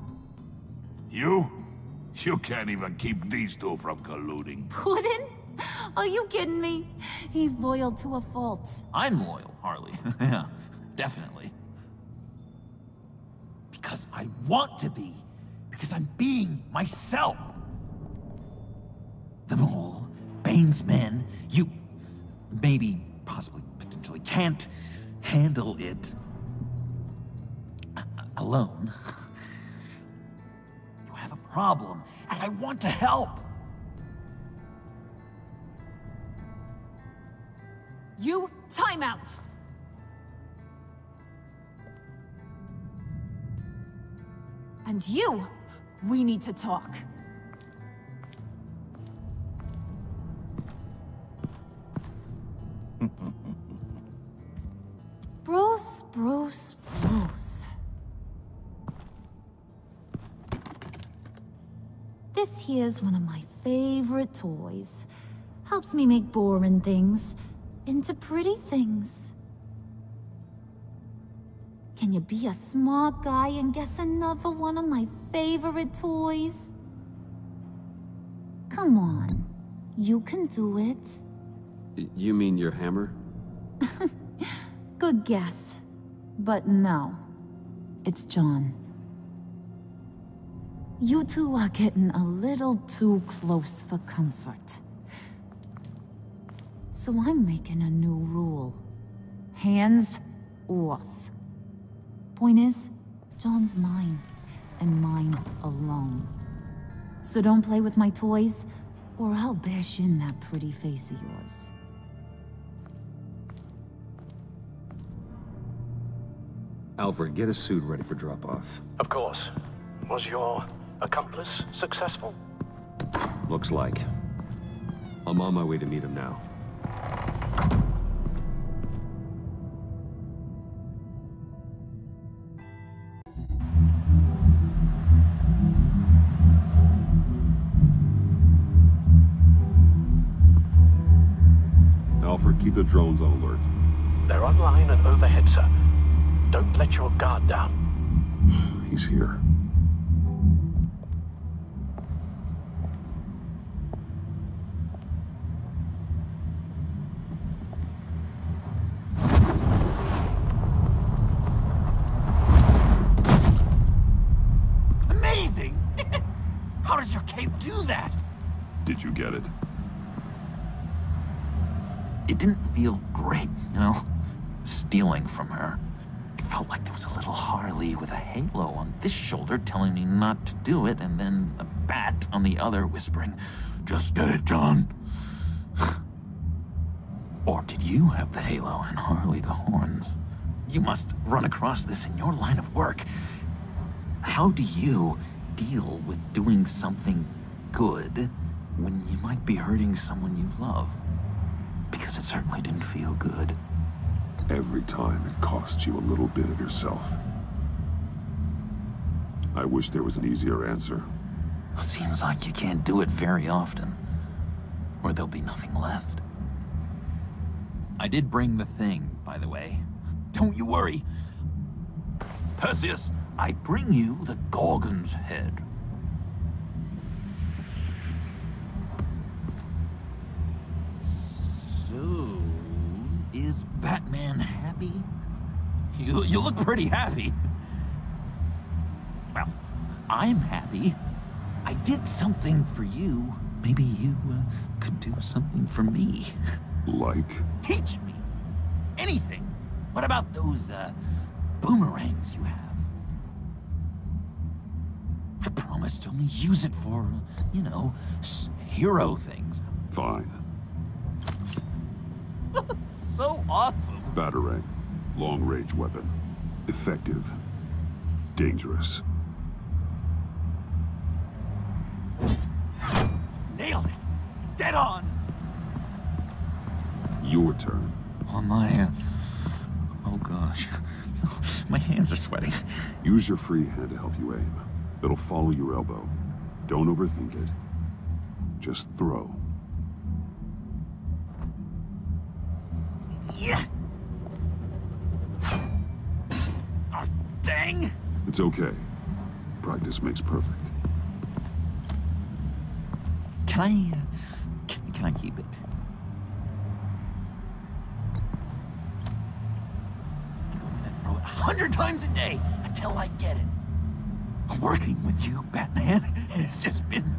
D: You? You can't even keep these two from colluding.
F: Puddin'? Are you kidding me? He's loyal to a fault.
G: I'm loyal, Harley. Yeah, definitely. Because I want to be. Because I'm being myself. Wayne's men. You maybe, possibly, potentially can't handle it alone. You have a problem, and I want to help.
F: You, time out! And you, we need to talk. Bruce. This here's one of my favorite toys. Helps me make boring things into pretty things. Can you be a smart guy and guess another one of my favorite toys? Come on, you can do it.
E: You mean your hammer?
F: Good guess. But no, it's John. You two are getting a little too close for comfort. So I'm making a new rule. Hands off. Point is, John's mine, and mine alone. So don't play with my toys, or I'll bash in that pretty face of yours.
E: Alfred, get a suit ready for drop-off.
K: Of course. Was your accomplice successful?
E: Looks like. I'm on my way to meet him now.
C: Alfred, keep the drones on alert.
K: They're online and overhead, sir. Don't let your guard down.
C: He's here.
G: Amazing! How does your cape do that?
C: Did you get it?
G: It didn't feel great, you know, stealing from her. It felt like there was a little Harley with a halo on this shoulder telling me not to do it, and then a bat on the other whispering, "Just get it, John." Or did you have the halo and Harley the horns? You must run across this in your line of work. How do you deal with doing something good when you might be hurting someone you love? Because it certainly didn't feel good.
C: Every time it costs you a little bit of yourself. I wish there was an easier answer.
G: It seems like you can't do it very often, or there'll be nothing left. I did bring the thing, by the way. Don't you worry. Perseus, I bring you the Gorgon's head. So, is Batman happy? You look pretty happy. Well, I'm happy. I did something for you. Maybe you could do something for me.
C: Like?
G: Teach me. Anything. What about those boomerangs you have? I promise to only use it for, you know, hero things.
C: Fine.
G: So awesome.
C: Batarang. Long-range weapon. Effective. Dangerous.
G: Nailed it. Dead on.
C: Your turn.
G: On my... oh gosh. My hands are sweating.
C: Use your free hand to help you aim. It'll follow your elbow. Don't overthink it. Just throw.
G: Yeah. Oh, dang.
C: It's okay. Practice makes perfect.
G: Can I keep it? I'm going to throw it 100 times a day until I get it. I'm working with you, Batman, and it's just been...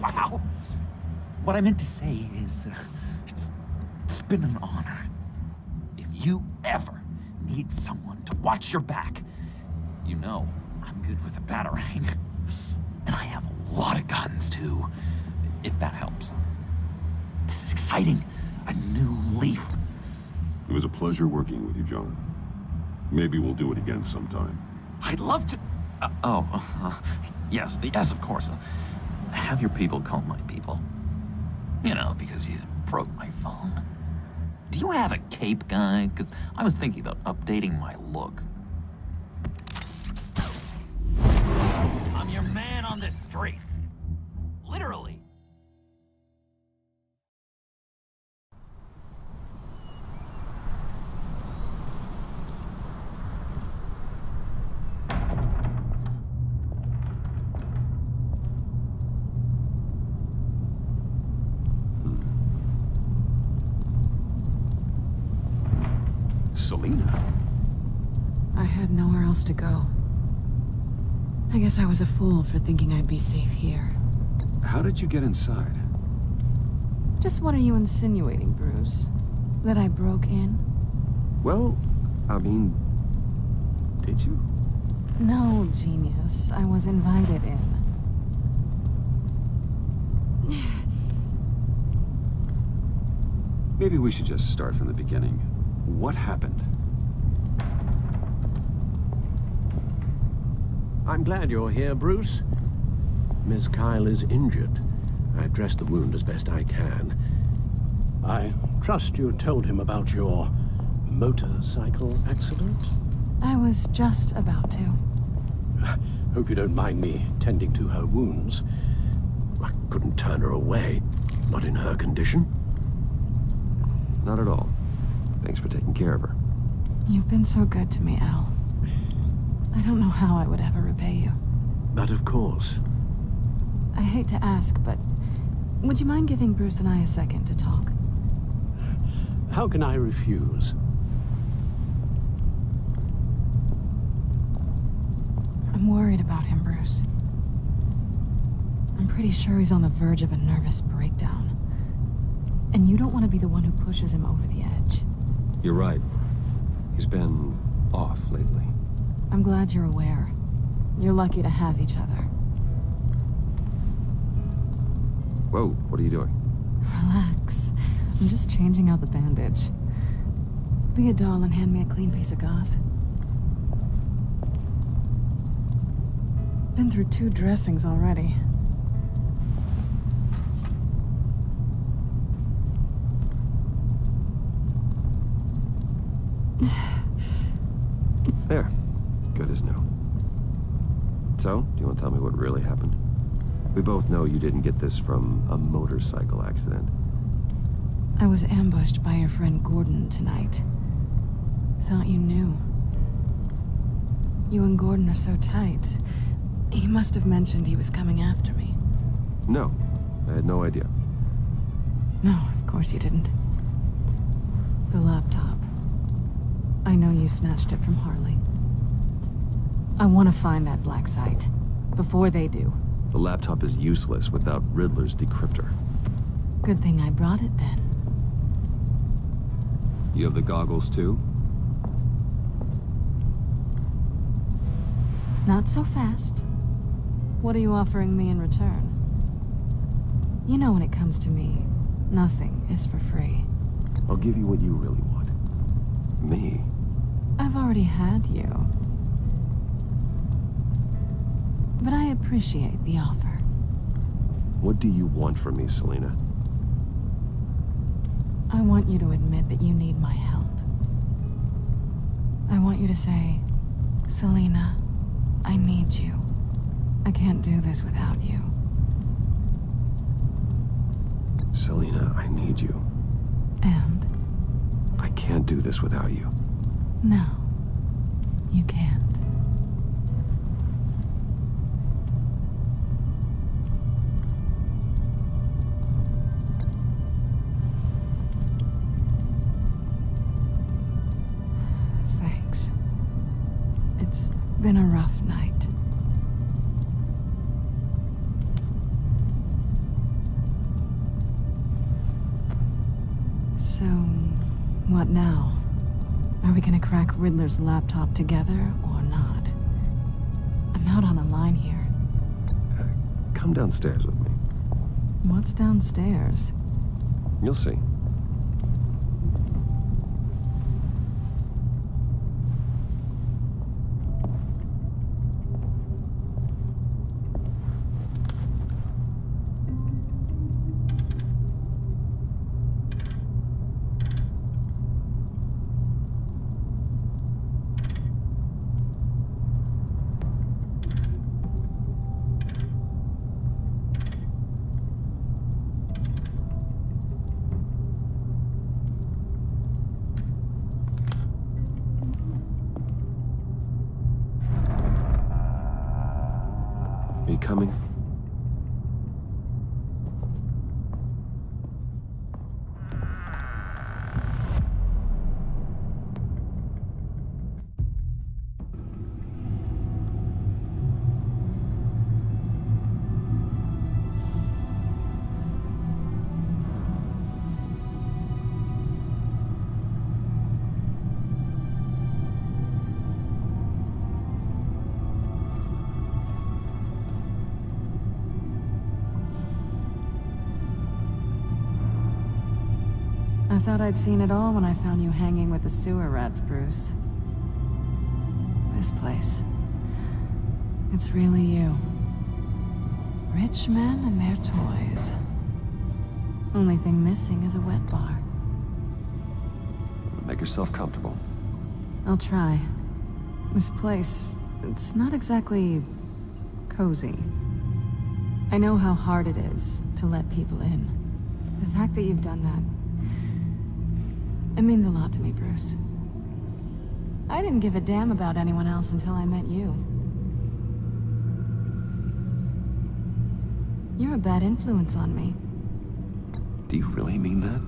G: wow. What I meant to say is, it's been an honor. If you ever need someone to watch your back, you know I'm good with a batarang. And I have a lot of guns, too, if that helps. This is exciting. A new leaf.
A: It was a pleasure working with you, John. Maybe we'll do it again sometime.
G: I'd love to... yes, of course. Have your people call my people. You know, because you broke my phone. Do you have a cape, guy? Because I was thinking about updating my look. I'm your man on the street. Literally.
A: Selina?
B: I had nowhere else to go. I guess I was a fool for thinking I'd be safe here.
A: How did you get inside?
B: Just what are you insinuating, Bruce? That I broke in?
E: Well, I mean, did you?
B: No, genius. I was invited in.
A: Maybe we should just start from the beginning. What happened?
O: I'm glad you're here, Bruce. Miss Kyle is injured. I've dressed the wound as best I can. I trust you told him about your motorcycle accident?
B: I was just about to.
O: Hope you don't mind me tending to her wounds. I couldn't turn her away, not in her condition.
E: Not at all. Thanks for taking care of her.
B: You've been so good to me, Al. I don't know how I would ever repay you.
O: But of course.
B: I hate to ask, but would you mind giving Bruce and I a second to talk?
O: How can I refuse?
B: I'm worried about him, Bruce. I'm pretty sure he's on the verge of a nervous breakdown. And you don't want to be the one who pushes him over the edge.
E: You're right. He's been off lately.
B: I'm glad you're aware. You're lucky to have each other.
E: Whoa, what are you doing?
B: Relax. I'm just changing out the bandage. Be a doll and hand me a clean piece of gauze. Been through 2 dressings already.
E: There. Good as new. So, do you want to tell me what really happened? We both know you didn't get this from a motorcycle accident.
B: I was ambushed by your friend Gordon tonight. Thought you knew. You and Gordon are so tight. He must have mentioned he was coming after me.
E: No, I had no idea.
B: No, of course you didn't. The laptop. I know you snatched it from Harley. I want to find that black site. Before they do.
E: The laptop is useless without Riddler's decryptor.
B: Good thing I brought it then.
E: You have the goggles too?
B: Not so fast. What are you offering me in return? You know when it comes to me, nothing is for free.
E: I'll give you what you really want. Me?
B: I've already had you. But I appreciate the offer.
E: What do you want from me, Selina?
B: I want you to admit that you need my help. I want you to say, Selina, I need you. I can't do this without you.
E: Selina, I need you.
B: And?
E: I can't do this without you.
B: No, you can't. Thanks. It's been a rough night. So, what now? Are we gonna crack Riddler's laptop together, or not? I'm out on a line here.
E: Come downstairs with me.
B: What's downstairs?
E: You'll see. Are you coming?
B: I thought I'd seen it all when I found you hanging with the sewer rats, Bruce. This place. It's really you. Rich men and their toys. Only thing missing is a wet bar.
E: Make yourself comfortable.
B: I'll try. This place, it's not exactly cozy. I know how hard it is to let people in. The fact that you've done that, it means a lot to me, Bruce. I didn't give a damn about anyone else until I met you. You're a bad influence on me.
E: Do you really mean that?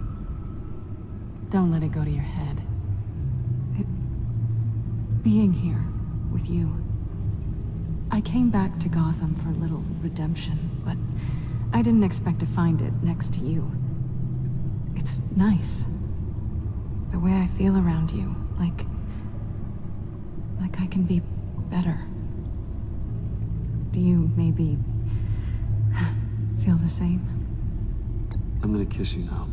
B: Don't let it go to your head. Being here with you. I came back to Gotham for a little redemption, but I didn't expect to find it next to you. It's nice. The way I feel around you, like I can be better. Do you maybe feel the same?
E: I'm gonna kiss you now.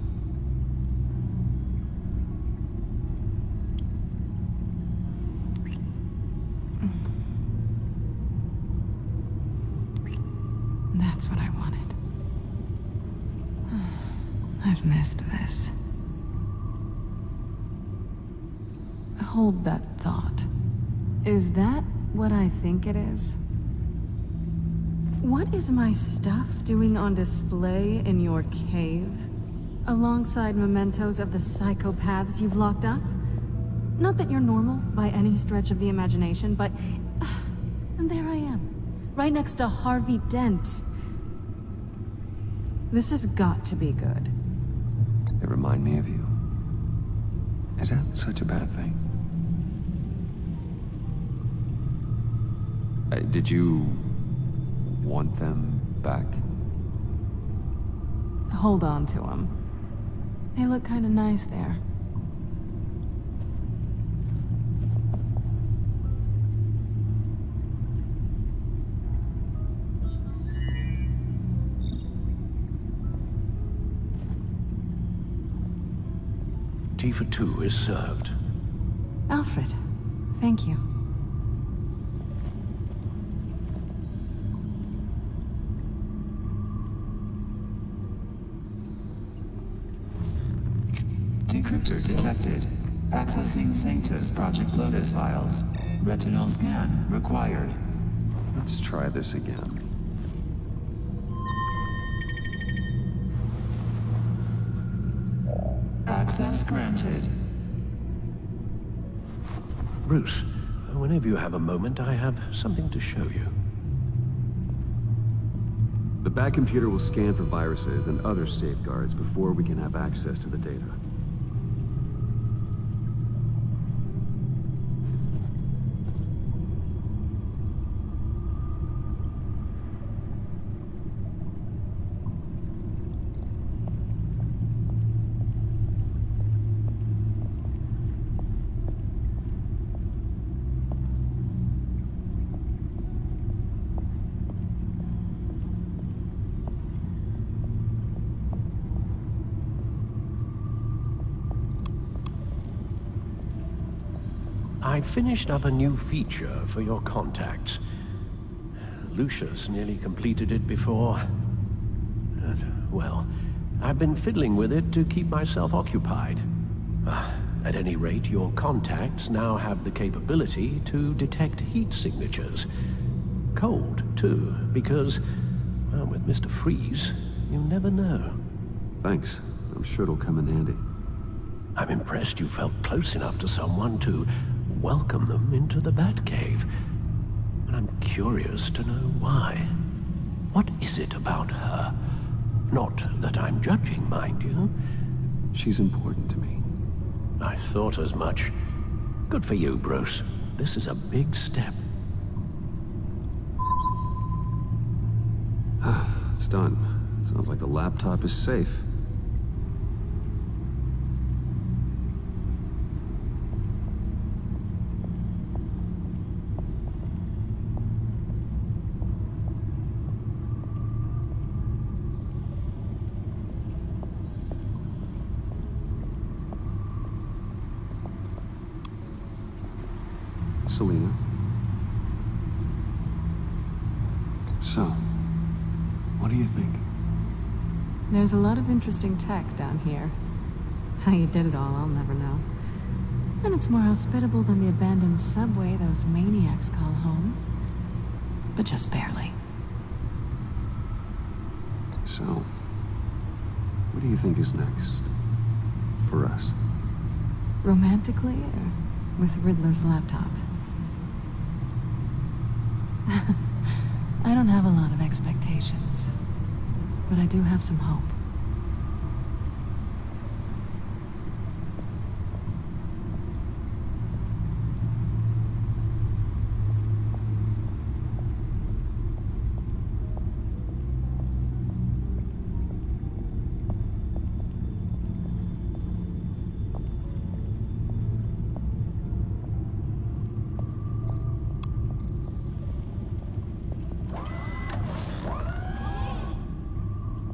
B: That's what I wanted. I've missed this. Hold that thought. Is that what I think it is? What is my stuff doing on display in your cave? Alongside mementos of the psychopaths you've locked up? Not that you're normal by any stretch of the imagination, but... and there I am, right next to Harvey Dent. This has got to be good.
E: They remind me of you. Is that such a bad thing? Did you want them back?
B: Hold on to them. They look kind of nice there.
O: Tea for two is served.
B: Alfred, thank you.
L: Decryptor detected. Accessing Sanctus Project Lotus files. Retinal scan required.
E: Let's try this again.
L: Access granted.
O: Bruce, whenever you have a moment, I have something to show you.
E: The back computer will scan for viruses and other safeguards before we can have access to the data.
O: I finished up a new feature for your contacts. Lucius nearly completed it before. Well, I've been fiddling with it to keep myself occupied. At any rate, your contacts now have the capability to detect heat signatures. Cold, too, because, well, with Mr. Freeze, you never know.
E: Thanks. I'm sure it'll come in handy.
O: I'm impressed you felt close enough to someone to welcome them into the Batcave. And I'm curious to know why. What is it about her? Not that I'm judging, mind you.
E: She's important to me.
O: I thought as much. Good for you, Bruce. This is a big step.
E: It's done. Sounds like the laptop is safe. Selina. So, what do you think?
B: There's a lot of interesting tech down here. How you did it all, I'll never know. And it's more hospitable than the abandoned subway those maniacs call home. But just barely.
E: So, what do you think is next? For us?
B: Romantically, or with Riddler's laptop? I don't have a lot of expectations, but I do have some hope.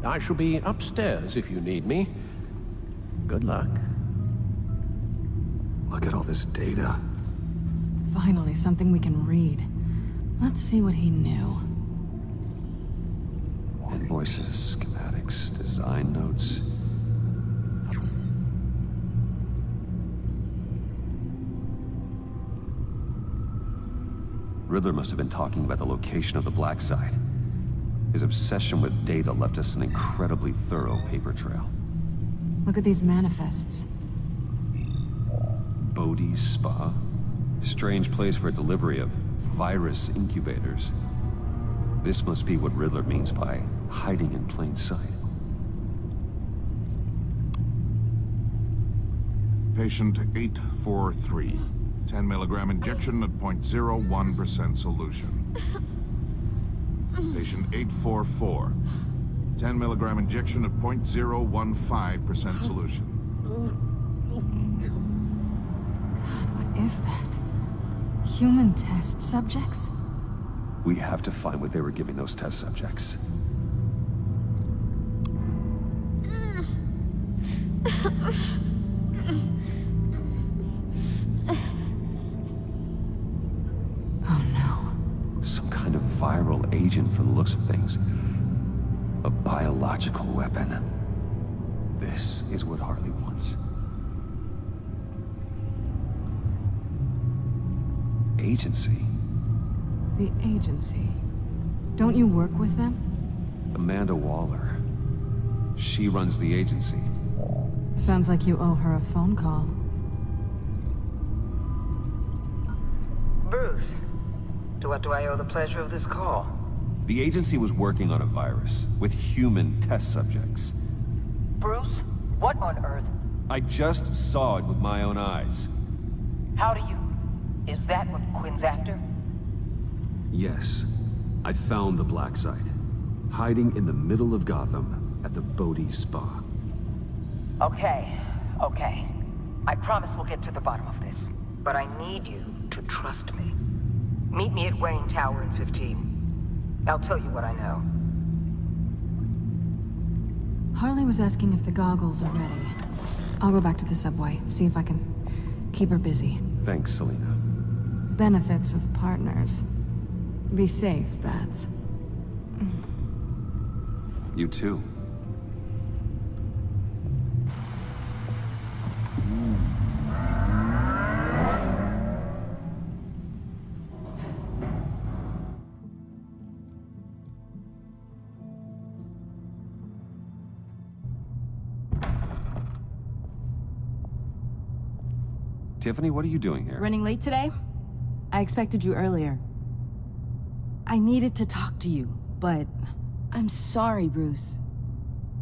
O: I shall be upstairs if you need me. Good luck.
E: Look at all this data.
B: Finally, something we can read. Let's see what he knew.
E: Invoices, schematics, design notes. Riddler must have been talking about the location of the Black Site. His obsession with data left us an incredibly thorough paper trail.
B: Look at these manifests.
E: Bodhi's Spa? Strange place for a delivery of virus incubators. This must be what Riddler means by hiding in plain sight.
P: Patient 843. 10 milligram injection at 0.01% solution. Patient 844. 10 milligram injection at 0.015% solution.
B: God, what is that? Human test subjects?
E: We have to find what they were giving those test subjects. Viral agent from the looks of things. A biological weapon. This is what Harley wants. Agency.
B: The agency. Don't you work with them?
E: Amanda Waller. She runs the agency.
B: Sounds like you owe her a phone call.
I: Bruce. To what do I owe the pleasure of this call?
E: The agency was working on a virus with human test subjects.
I: Bruce? What on earth?
E: I just saw it with my own eyes.
I: How do you... Is that what Quinn's after?
E: Yes. I found the Black Site. Hiding in the middle of Gotham at the Bodhi Spa.
I: Okay. I promise we'll get to the bottom of this. But I need you to trust me. Meet me at Wayne Tower in 15. I'll tell you what I know.
B: Harley was asking if the goggles are ready. I'll go back to the subway, see if I can keep her busy.
E: Thanks, Selina.
B: benefits of partners. Be safe, Bats.
A: You too. Tiffany, what are you doing here?
Q: Running late today? I expected you earlier. I needed to talk to you, but I'm sorry, Bruce.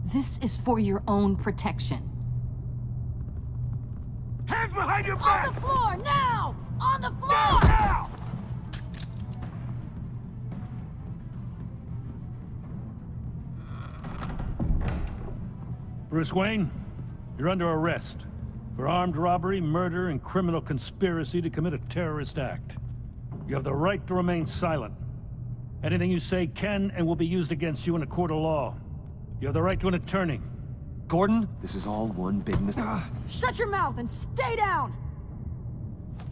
Q: This is for your own protection.
D: Hands behind your back!
F: On the floor, now! On the floor!
D: Down now!
M: Bruce Wayne, you're under arrest for armed robbery, murder, and criminal conspiracy to commit a terrorist act. You have the right to remain silent. Anything you say can and will be used against you in a court of law. You have the right to an attorney.
E: Gordon, this is all one big mistake.
B: Shut your mouth and stay down!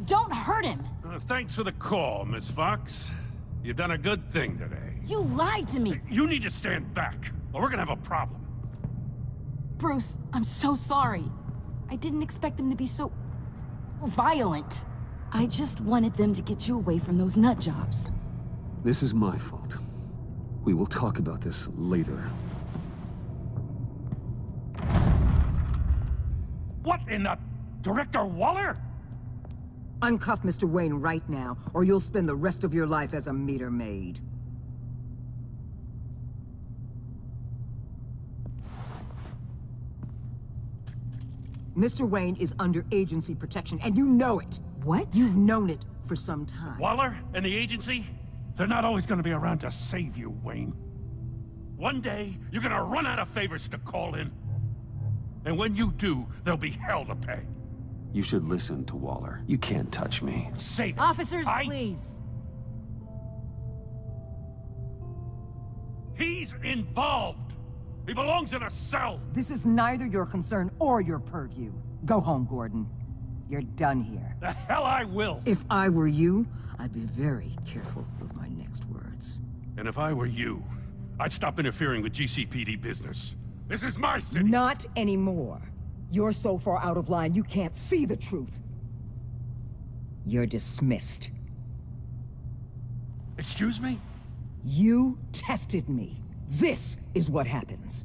Q: Don't hurt him!
N: Thanks for the call, Miss Fox. You've done a good thing today.
Q: You lied to me!
N: You need to stand back, or we're gonna have a problem.
Q: Bruce, I'm so sorry. I didn't expect them to be so... violent. I just wanted them to get you away from those nut jobs.
E: This is my fault. We will talk about this later.
N: What in the... Director Waller?
R: Uncuff Mr. Wayne right now, or you'll spend the rest of your life as a meter maid. Mr. Wayne is under agency protection, and you know it.
Q: What?
R: You've known it for some time.
N: Waller and the agency? They're not always gonna be around to save you, Wayne. One day, you're gonna run out of favors to call in. And when you do, there'll be hell to pay.
A: You should listen to Waller. You can't touch me.
N: Save it.
B: Officers, please.
N: He's involved. He belongs in a cell.
R: This is neither your concern or your purview. Go home, Gordon. You're done here.
N: The hell I will.
R: If I were you, I'd be very careful with my next words.
N: And if I were you, I'd stop interfering with GCPD business. This is my city.
R: Not anymore. You're so far out of line, you can't see the truth. You're dismissed.
N: Excuse me?
R: You tested me. This is what happens.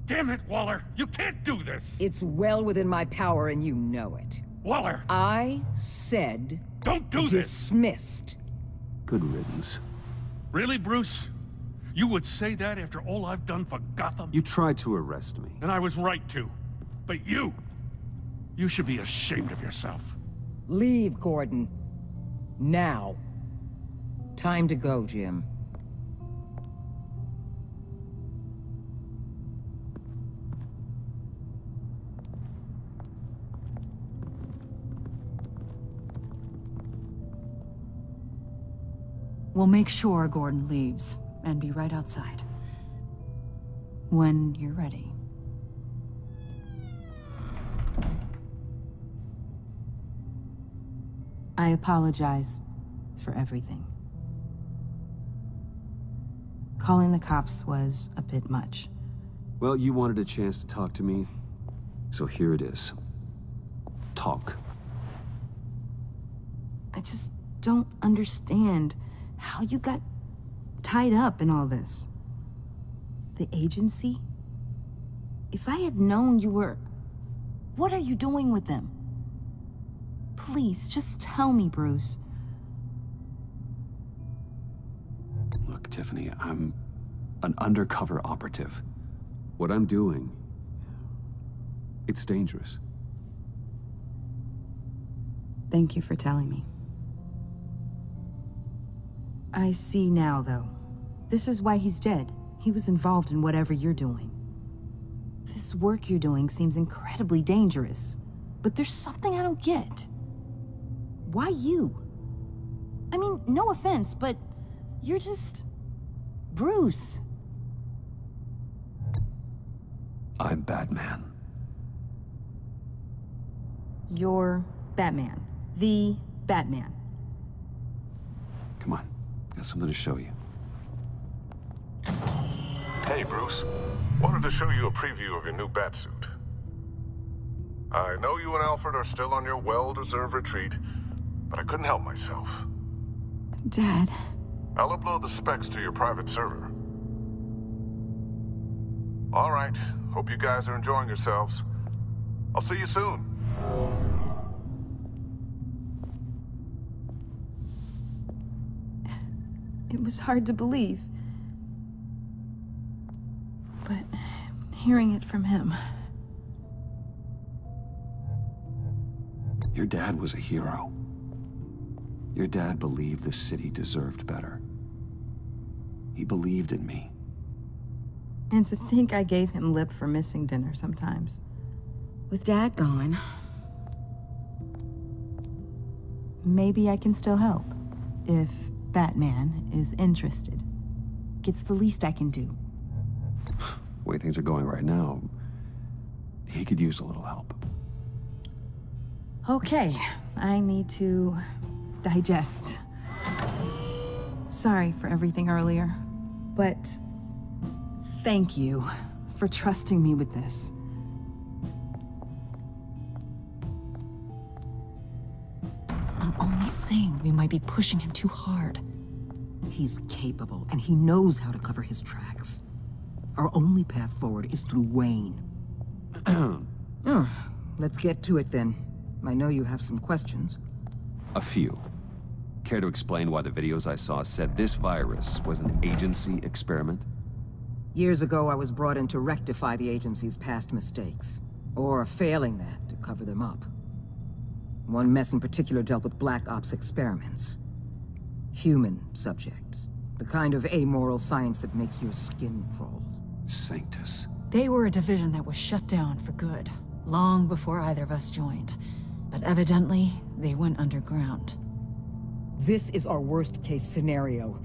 N: Damn it, Waller! You can't do this!
R: It's well within my power and you know it.
N: Waller!
R: I said...
N: Don't do this!
R: Dismissed.
E: Good riddance.
N: Really, Bruce? You would say that after all I've done for Gotham?
E: You tried to arrest me.
N: And I was right to. But you should be ashamed of yourself.
R: Leave, Gordon. Now. Time to go, Jim.
S: We'll make sure Gordon leaves, and be right outside. When you're ready.
Q: I apologize for everything. Calling the cops was a bit much.
E: Well, you wanted a chance to talk to me, so here it is. Talk.
Q: I just don't understand how you got tied up in all this. The agency? If I had known you were... What are you doing with them? Please, just tell me, Bruce.
A: Look, Tiffany, I'm an undercover operative.
E: What I'm doing, it's dangerous.
Q: Thank you for telling me. I see now, though. This is why he's dead. He was involved in whatever you're doing. This work you're doing seems incredibly dangerous. But there's something I don't get. Why you? I mean, no offense, but you're just... Bruce.
A: I'm Batman.
Q: You're Batman. The Batman.
A: Got something to show you.
T: Hey, Bruce. Wanted to show you a preview of your new batsuit. I know you and Alfred are still on your well-deserved retreat, but I couldn't help myself.
Q: Dad.
T: I'll upload the specs to your private server. All right. Hope you guys are enjoying yourselves. I'll see you soon.
Q: It was hard to believe. But hearing it from him...
A: Your dad was a hero. Your dad believed the city deserved better. He believed in me.
Q: And to think I gave him lip for missing dinner sometimes. With Dad gone... maybe I can still help. If Batman is interested. It's the least I can do.
A: The way things are going right now, he could use a little help.
Q: Okay, I need to digest. Sorry for everything earlier, but thank you for trusting me with this.
S: I'm only saying we might be pushing him too hard. He's capable, and he knows how to cover his tracks. Our only path forward is through Wayne. Let's get to it then. I know you have some questions.
A: A few. Care to explain why the videos I saw said this virus was an agency experiment?
R: Years ago, I was brought in to rectify the agency's past mistakes. Or, failing that, to cover them up. One mess in particular dealt with Black Ops experiments. Human subjects. The kind of amoral science that makes your skin crawl.
A: Sanctus.
S: They were a division that was shut down for good, long before either of us joined. But evidently, they went underground.
R: This is our worst-case scenario.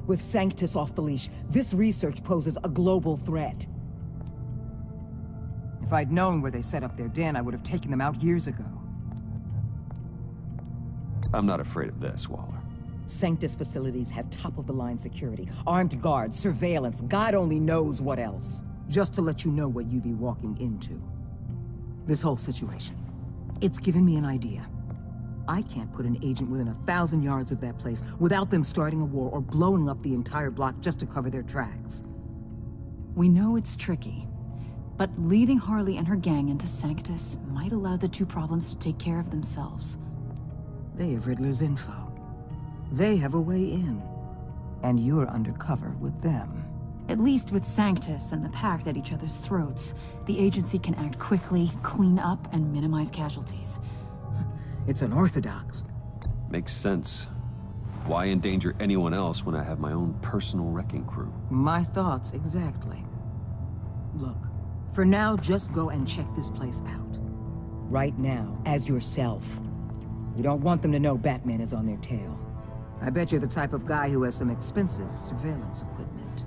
R: With Sanctus off the leash, this research poses a global threat. If I'd known where they set up their den, I would have taken them out years ago.
A: I'm not afraid of this, Waller.
R: Sanctus facilities have top-of-the-line security, armed guards, surveillance, God only knows what else. Just to let you know what you'd be walking into. This whole situation. It's given me an idea. I can't put an agent within 1,000 yards of that place without them starting a war or blowing up the entire block just to cover their tracks.
S: We know it's tricky, but leading Harley and her gang into Sanctus might allow the two problems to take care of themselves.
R: They have Riddler's info. They have a way in. And you're undercover with them.
S: At least with Sanctus and the Pact at each other's throats, the agency can act quickly, clean up, and minimize casualties.
R: It's unorthodox.
A: Makes sense. Why endanger anyone else when I have my own personal wrecking crew?
R: My thoughts, exactly. Look, for now, just go and check this place out. Right now, as yourself. You don't want them to know Batman is on their tail. I bet you're the type of guy who has some expensive surveillance equipment.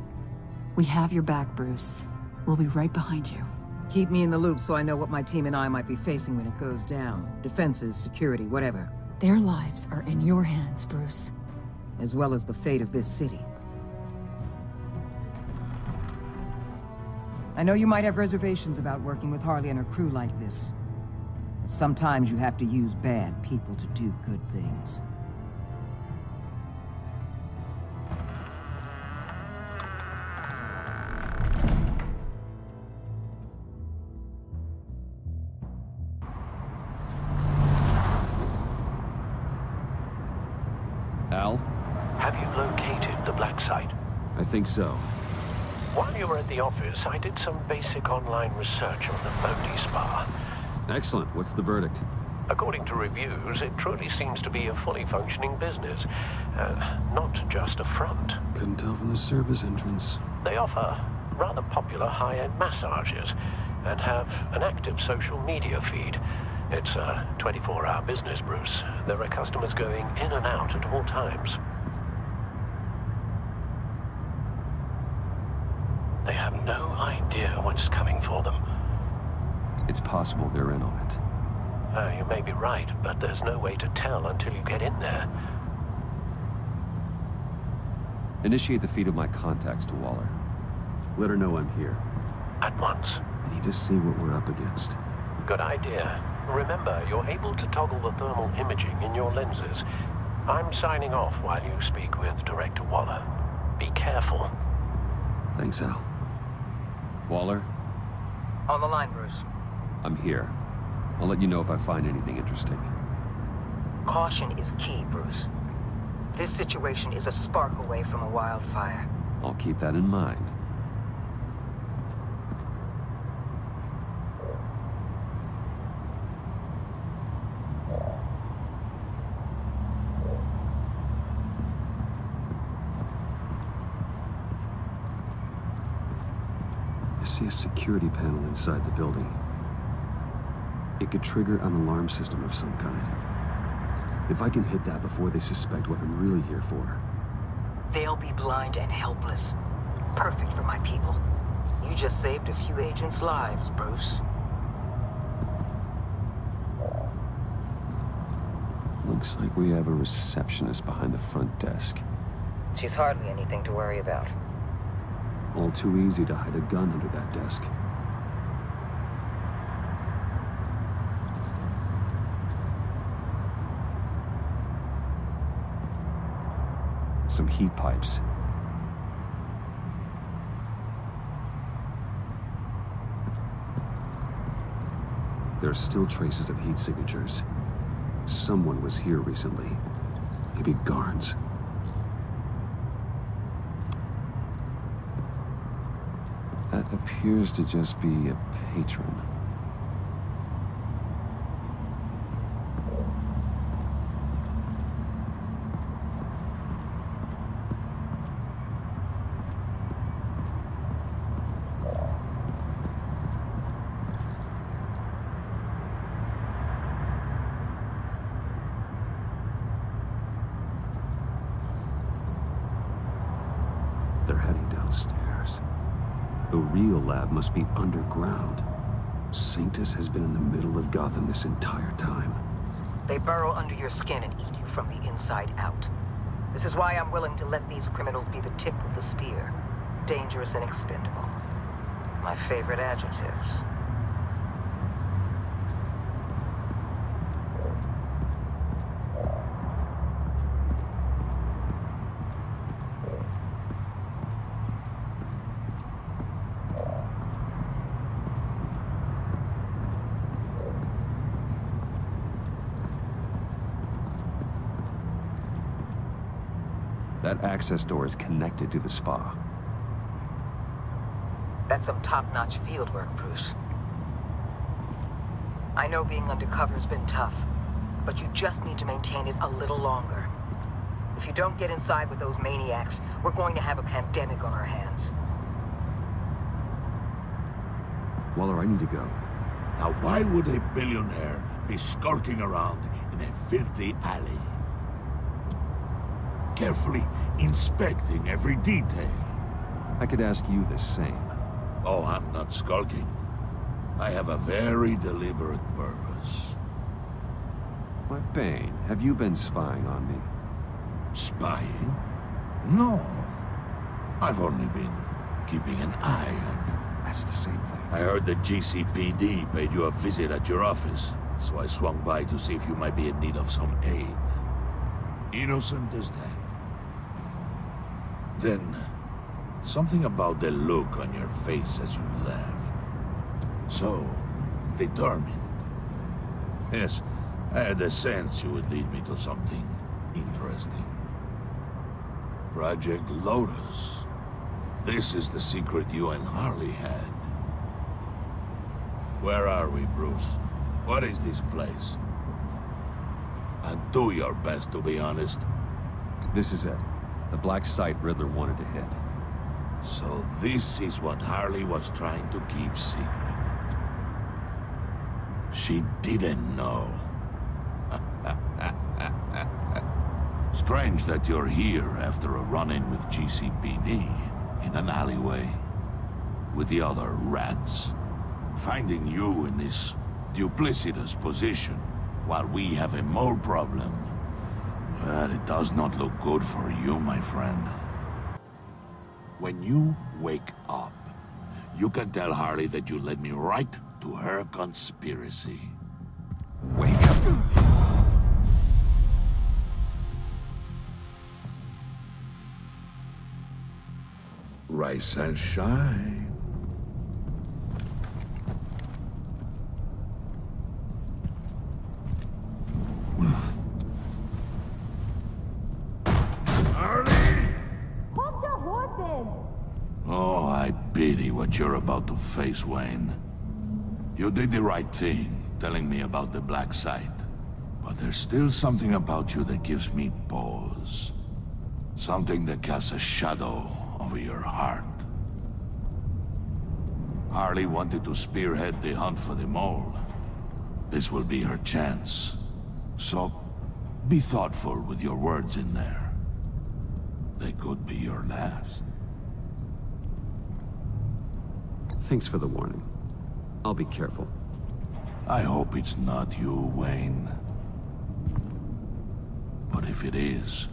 S: We have your back, Bruce. We'll be right behind you.
R: Keep me in the loop so I know what my team and I might be facing when it goes down. Defenses, security, whatever.
S: Their lives are in your hands, Bruce.
R: As well as the fate of this city. I know you might have reservations about working with Harley and her crew like this. Sometimes you have to use bad people to do good things.
A: Al?
K: Have you located the black site?
A: I think so.
K: While you were at the office, I did some basic online research on the Bodhi Spa.
A: Excellent. What's the verdict?
K: According to reviews, it truly seems to be a fully functioning business, not just a front.
A: Couldn't tell from the service entrance.
K: They offer rather popular high-end massages and have an active social media feed. It's a 24-hour business, Bruce. There are customers going in and out at all times. They have no idea what's coming for them.
A: It's possible they're in on it.
K: You may be right, but there's no way to tell until you get in there.
E: Initiate the feed of my contacts to Waller. Let her know I'm here.
O: At once.
E: I need to see what we're up against.
O: Good idea. Remember, you're able to toggle the thermal imaging in your lenses. I'm signing off while you speak with Director Waller. Be careful.
E: Thanks, Al. Waller?
I: On the line, Bruce.
E: I'm here. I'll let you know if I find anything interesting.
I: Caution is key, Bruce. This situation is a spark away from a wildfire.
E: I'll keep that in mind. I see a security panel inside the building. It could trigger an alarm system of some kind. If I can hit that before they suspect what I'm really here for.
I: They'll be blind and helpless. Perfect for my people. You just saved a few agents' lives, Bruce.
E: Looks like we have a receptionist behind the front desk.
I: She's hardly anything to worry about.
E: All too easy to hide a gun under that desk. Some heat pipes. There are still traces of heat signatures. Someone was here recently. Maybe guards. That appears to just be a patron. They're heading downstairs. The real lab must be underground. Sanctus has been in the middle of Gotham this entire time.
I: They burrow under your skin and eat you from the inside out. This is why I'm willing to let these criminals be the tip of the spear. Dangerous and expendable. My favorite adjectives.
E: That access door is connected to the spa.
I: That's some top-notch fieldwork, Bruce. I know being undercover's been tough, but you just need to maintain it a little longer. If you don't get inside with those maniacs, we're going to have a pandemic on our hands.
E: Waller, I need to go.
D: Now why would a billionaire be skulking around in a filthy alley? Carefully inspecting every detail.
E: I could ask you the same.
D: Oh, I'm not skulking. I have a very deliberate purpose.
E: Why, Bane, have you been spying on me?
D: Spying? No. I've only been keeping an eye on you.
E: That's the same thing.
D: I heard the GCPD paid you a visit at your office, so I swung by to see if you might be in need of some aid. Innocent as that. Then, something about the look on your face as you left. So, determined. Yes, I had a sense you would lead me to something interesting. Project Lotus. This is the secret you and Harley had. Where are we, Bruce? What is this place? And do your best to be honest.
E: This is it. The black site Riddler wanted to hit.
D: So this is what Harley was trying to keep secret. She didn't know. Strange that you're here after a run-in with GCPD in an alleyway with the other rats. Finding you in this duplicitous position while we have a mole problem. Well, it does not look good for you, my friend. When you wake up, you can tell Harley that you led me right to her conspiracy.
A: Wake up!
D: Rise and shine.
F: Hold your horses!
D: Oh, I pity what you're about to face, Wayne. You did the right thing, telling me about the black site. But there's still something about you that gives me pause. Something that casts a shadow over your heart. Harley wanted to spearhead the hunt for the mole. This will be her chance. So, be thoughtful with your words in there. They could be your last.
E: Thanks for the warning. I'll be careful.
D: I hope it's not you, Wayne. But if it is,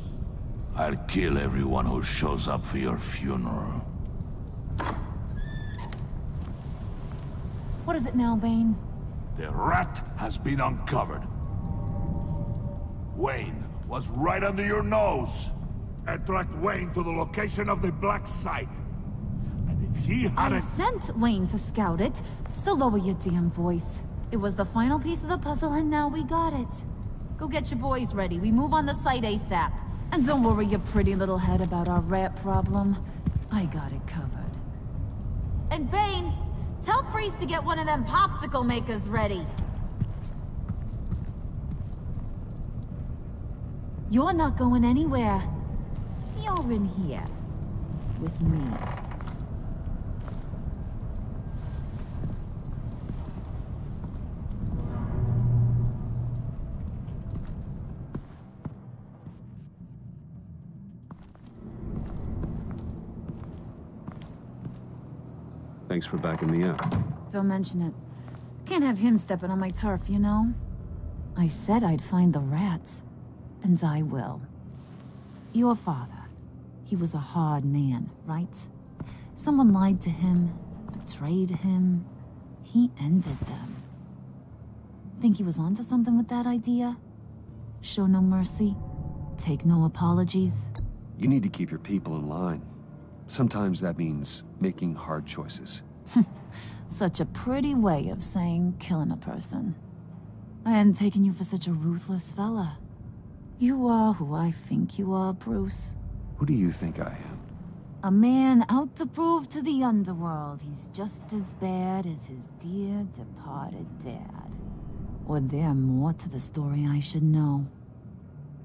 D: I'll kill everyone who shows up for your funeral.
F: What is it now, Wayne?
D: The rat has been uncovered. Wayne was right under your nose. And tracked Wayne to the location of the black site. And if he
F: I
D: hadn't...
F: sent Wayne to scout it, so lower your damn voice. It was the final piece of the puzzle, and now we got it. Go get your boys ready. We move on the site ASAP. And don't worry your pretty little head about our rat problem. I got it covered. And Bane, tell Freeze to get one of them popsicle makers ready. You're not going anywhere. You're in here. With me.
E: Thanks for backing me up.
F: Don't mention it. Can't have him stepping on my turf, you know? I said I'd find the rats. And I will. Your father. He was a hard man, right? Someone lied to him, betrayed him. He ended them. Think he was onto something with that idea? Show no mercy? Take no apologies?
E: You need to keep your people in line. Sometimes that means making hard choices.
F: Such a pretty way of saying killing a person. I hadn't taken you for such a ruthless fella. You are who I think you are, Bruce.
E: Who do you think I am?
F: A man out to prove to the underworld he's just as bad as his dear departed dad. Or there more to the story I should know.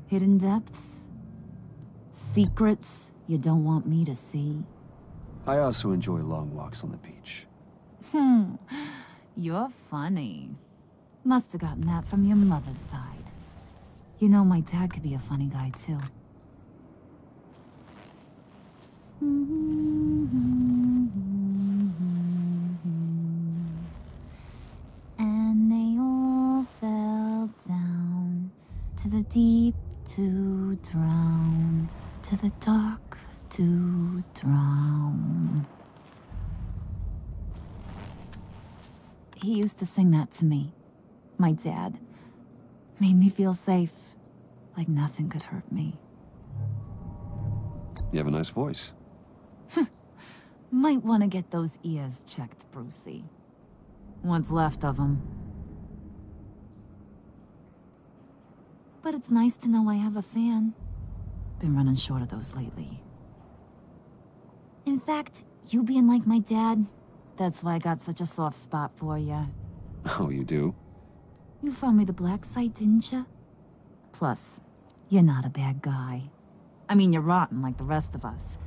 F: Hidden depths? Secrets you don't want me to see?
E: I also enjoy long walks on the beach.
F: You're funny. Must have gotten that from your mother's side. You know, my dad could be a funny guy, too. And they all fell down to the deep to drown, to the dark to drown. He used to sing that to me. My dad. Made me feel safe. Like nothing could hurt me.
E: You have a nice voice.
F: Might want to get those ears checked, Brucey. What's left of them. But it's nice to know I have a fan. Been running short of those lately. In fact, you being like my dad, that's why I got such a soft spot for you.
E: Oh, you do?
F: You found me the black site, didn't you? Plus, you're not a bad guy. I mean, you're rotten like the rest of us.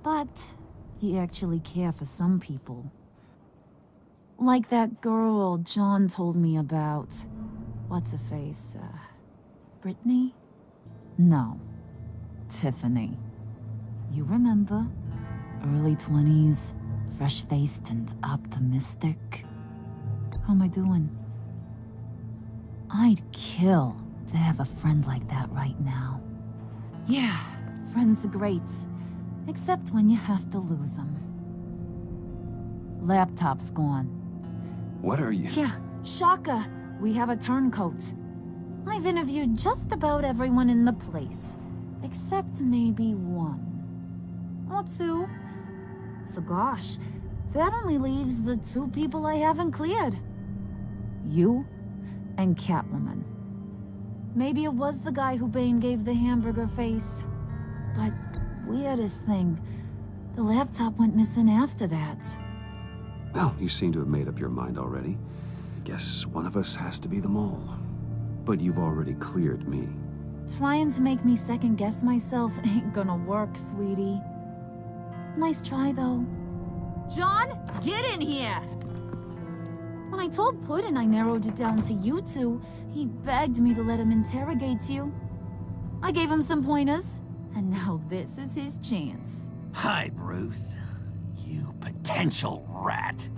F: But you actually care for some people. Like that girl John told me about. What's her face? Brittany? No. Tiffany. You remember? Early 20s, fresh-faced and optimistic. How am I doing? I'd kill to have a friend like that right now. Yeah, friends are great. Except when you have to lose them. Laptop's gone.
A: What are you...
F: Yeah, shocker. We have a turncoat. I've interviewed just about everyone in the place. Except maybe one. Or two. So gosh, that only leaves the two people I haven't cleared. You and Catwoman. Maybe it was the guy who Bane gave the hamburger face. But weirdest thing, the laptop went missing after that.
A: Well, you seem to have made up your mind already. I guess one of us has to be the mole. But you've already cleared me.
F: Trying to make me second-guess myself ain't gonna work, sweetie. Nice try, though. John, get in here! When I told Puddin' I narrowed it down to you two, he begged me to let him interrogate you. I gave him some pointers, and now this is his chance.
G: Hi, Bruce. You potential rat.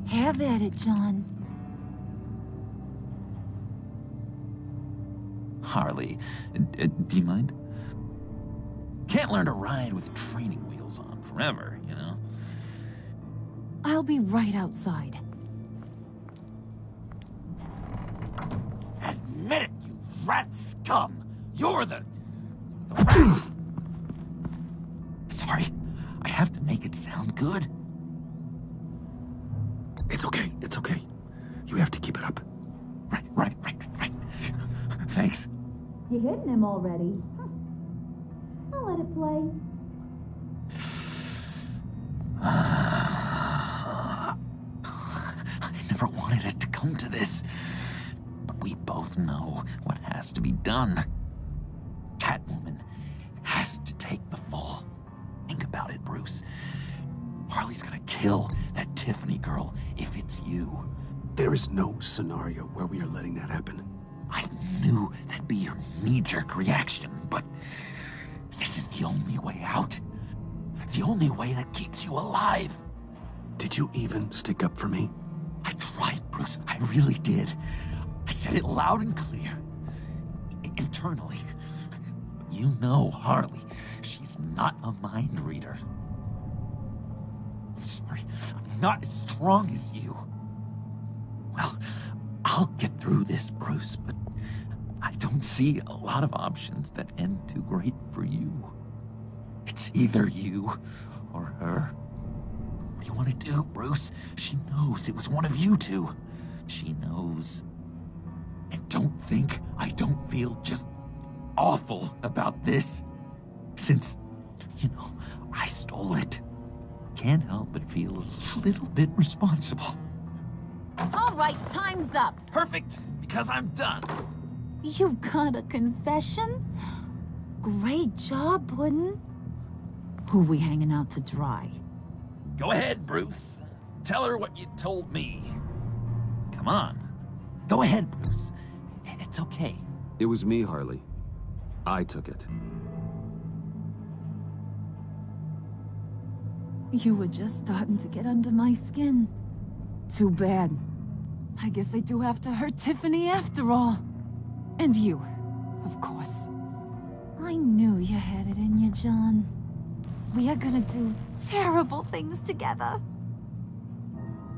F: Have at it, John.
G: Harley, do you mind? Can't learn to ride with training wheels on forever, you know?
F: I'll be right outside.
G: Admit it, you rat scum! You're the rat! Sorry, I have to make it sound good.
E: It's okay, it's okay. You have to keep it up.
G: Right. Thanks.
F: You hitting him already? I'll let it play.
G: I never wanted it to come to this. But we both know what has to be done. Catwoman has to take the fall. Think about it, Bruce. Harley's gonna kill that Tiffany girl if it's you.
E: There is no scenario where we are letting that happen.
G: I knew that'd be your knee-jerk reaction, but this is the only way out. The only way that keeps you alive.
E: Did you even stick up for me?
G: I tried, Bruce. I really did. I said it loud and clear. Internally. You know Harley. She's not a mind reader. I'm sorry. I'm not as strong as you. Well, I'll get through this, Bruce, but I don't see a lot of options that end too great for you. It's either you or her. What do you want to do, Bruce? She knows it was one of you two. She knows. And don't think I don't feel just awful about this. Since, you know, I stole it. Can't help but feel a little bit responsible.
F: All right, time's up.
G: Perfect, because I'm done.
F: You got a confession? Great job, Puddin'. Who we hanging out to dry?
G: Go ahead, Bruce. Tell her what you told me. Come on. Go ahead, Bruce. It's okay.
E: It was me, Harley. I took it.
F: You were just starting to get under my skin. Too bad. I guess I do have to hurt Tiffany after all. And you, of course. I knew you had it in you, John. We are gonna do terrible things together.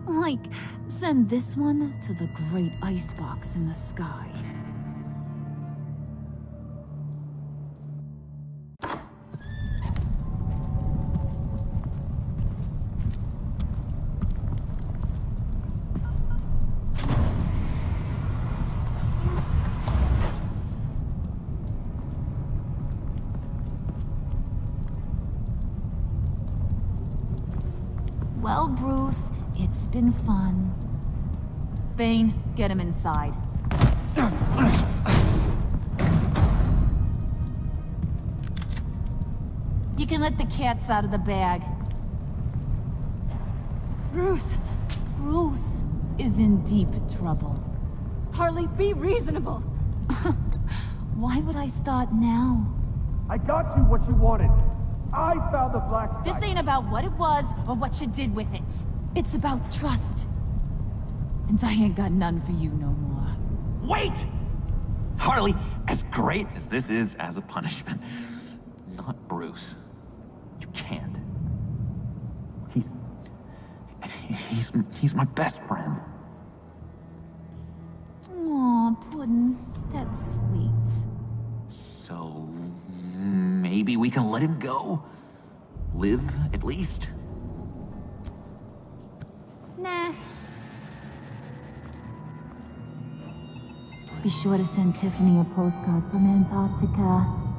F: Like, send this one to the great icebox in the sky. Well, Bruce, it's been fun. Bane, get him inside. You can let the cats out of the bag. Bruce is in deep trouble.
B: Harley, be reasonable.
F: Why would I start now?
H: I got you what you wanted. I found the black site.
F: This ain't about what it was or what you did with it. It's about trust. And I ain't got none for you no more.
G: Wait! Harley, as great as this is as a punishment, not Bruce. You can't. He's my best friend.
F: Aw, Puddin'. That's sweet.
G: So, maybe we can let him go? Live, at least?
F: Nah. Be sure to send Tiffany a postcard from Antarctica.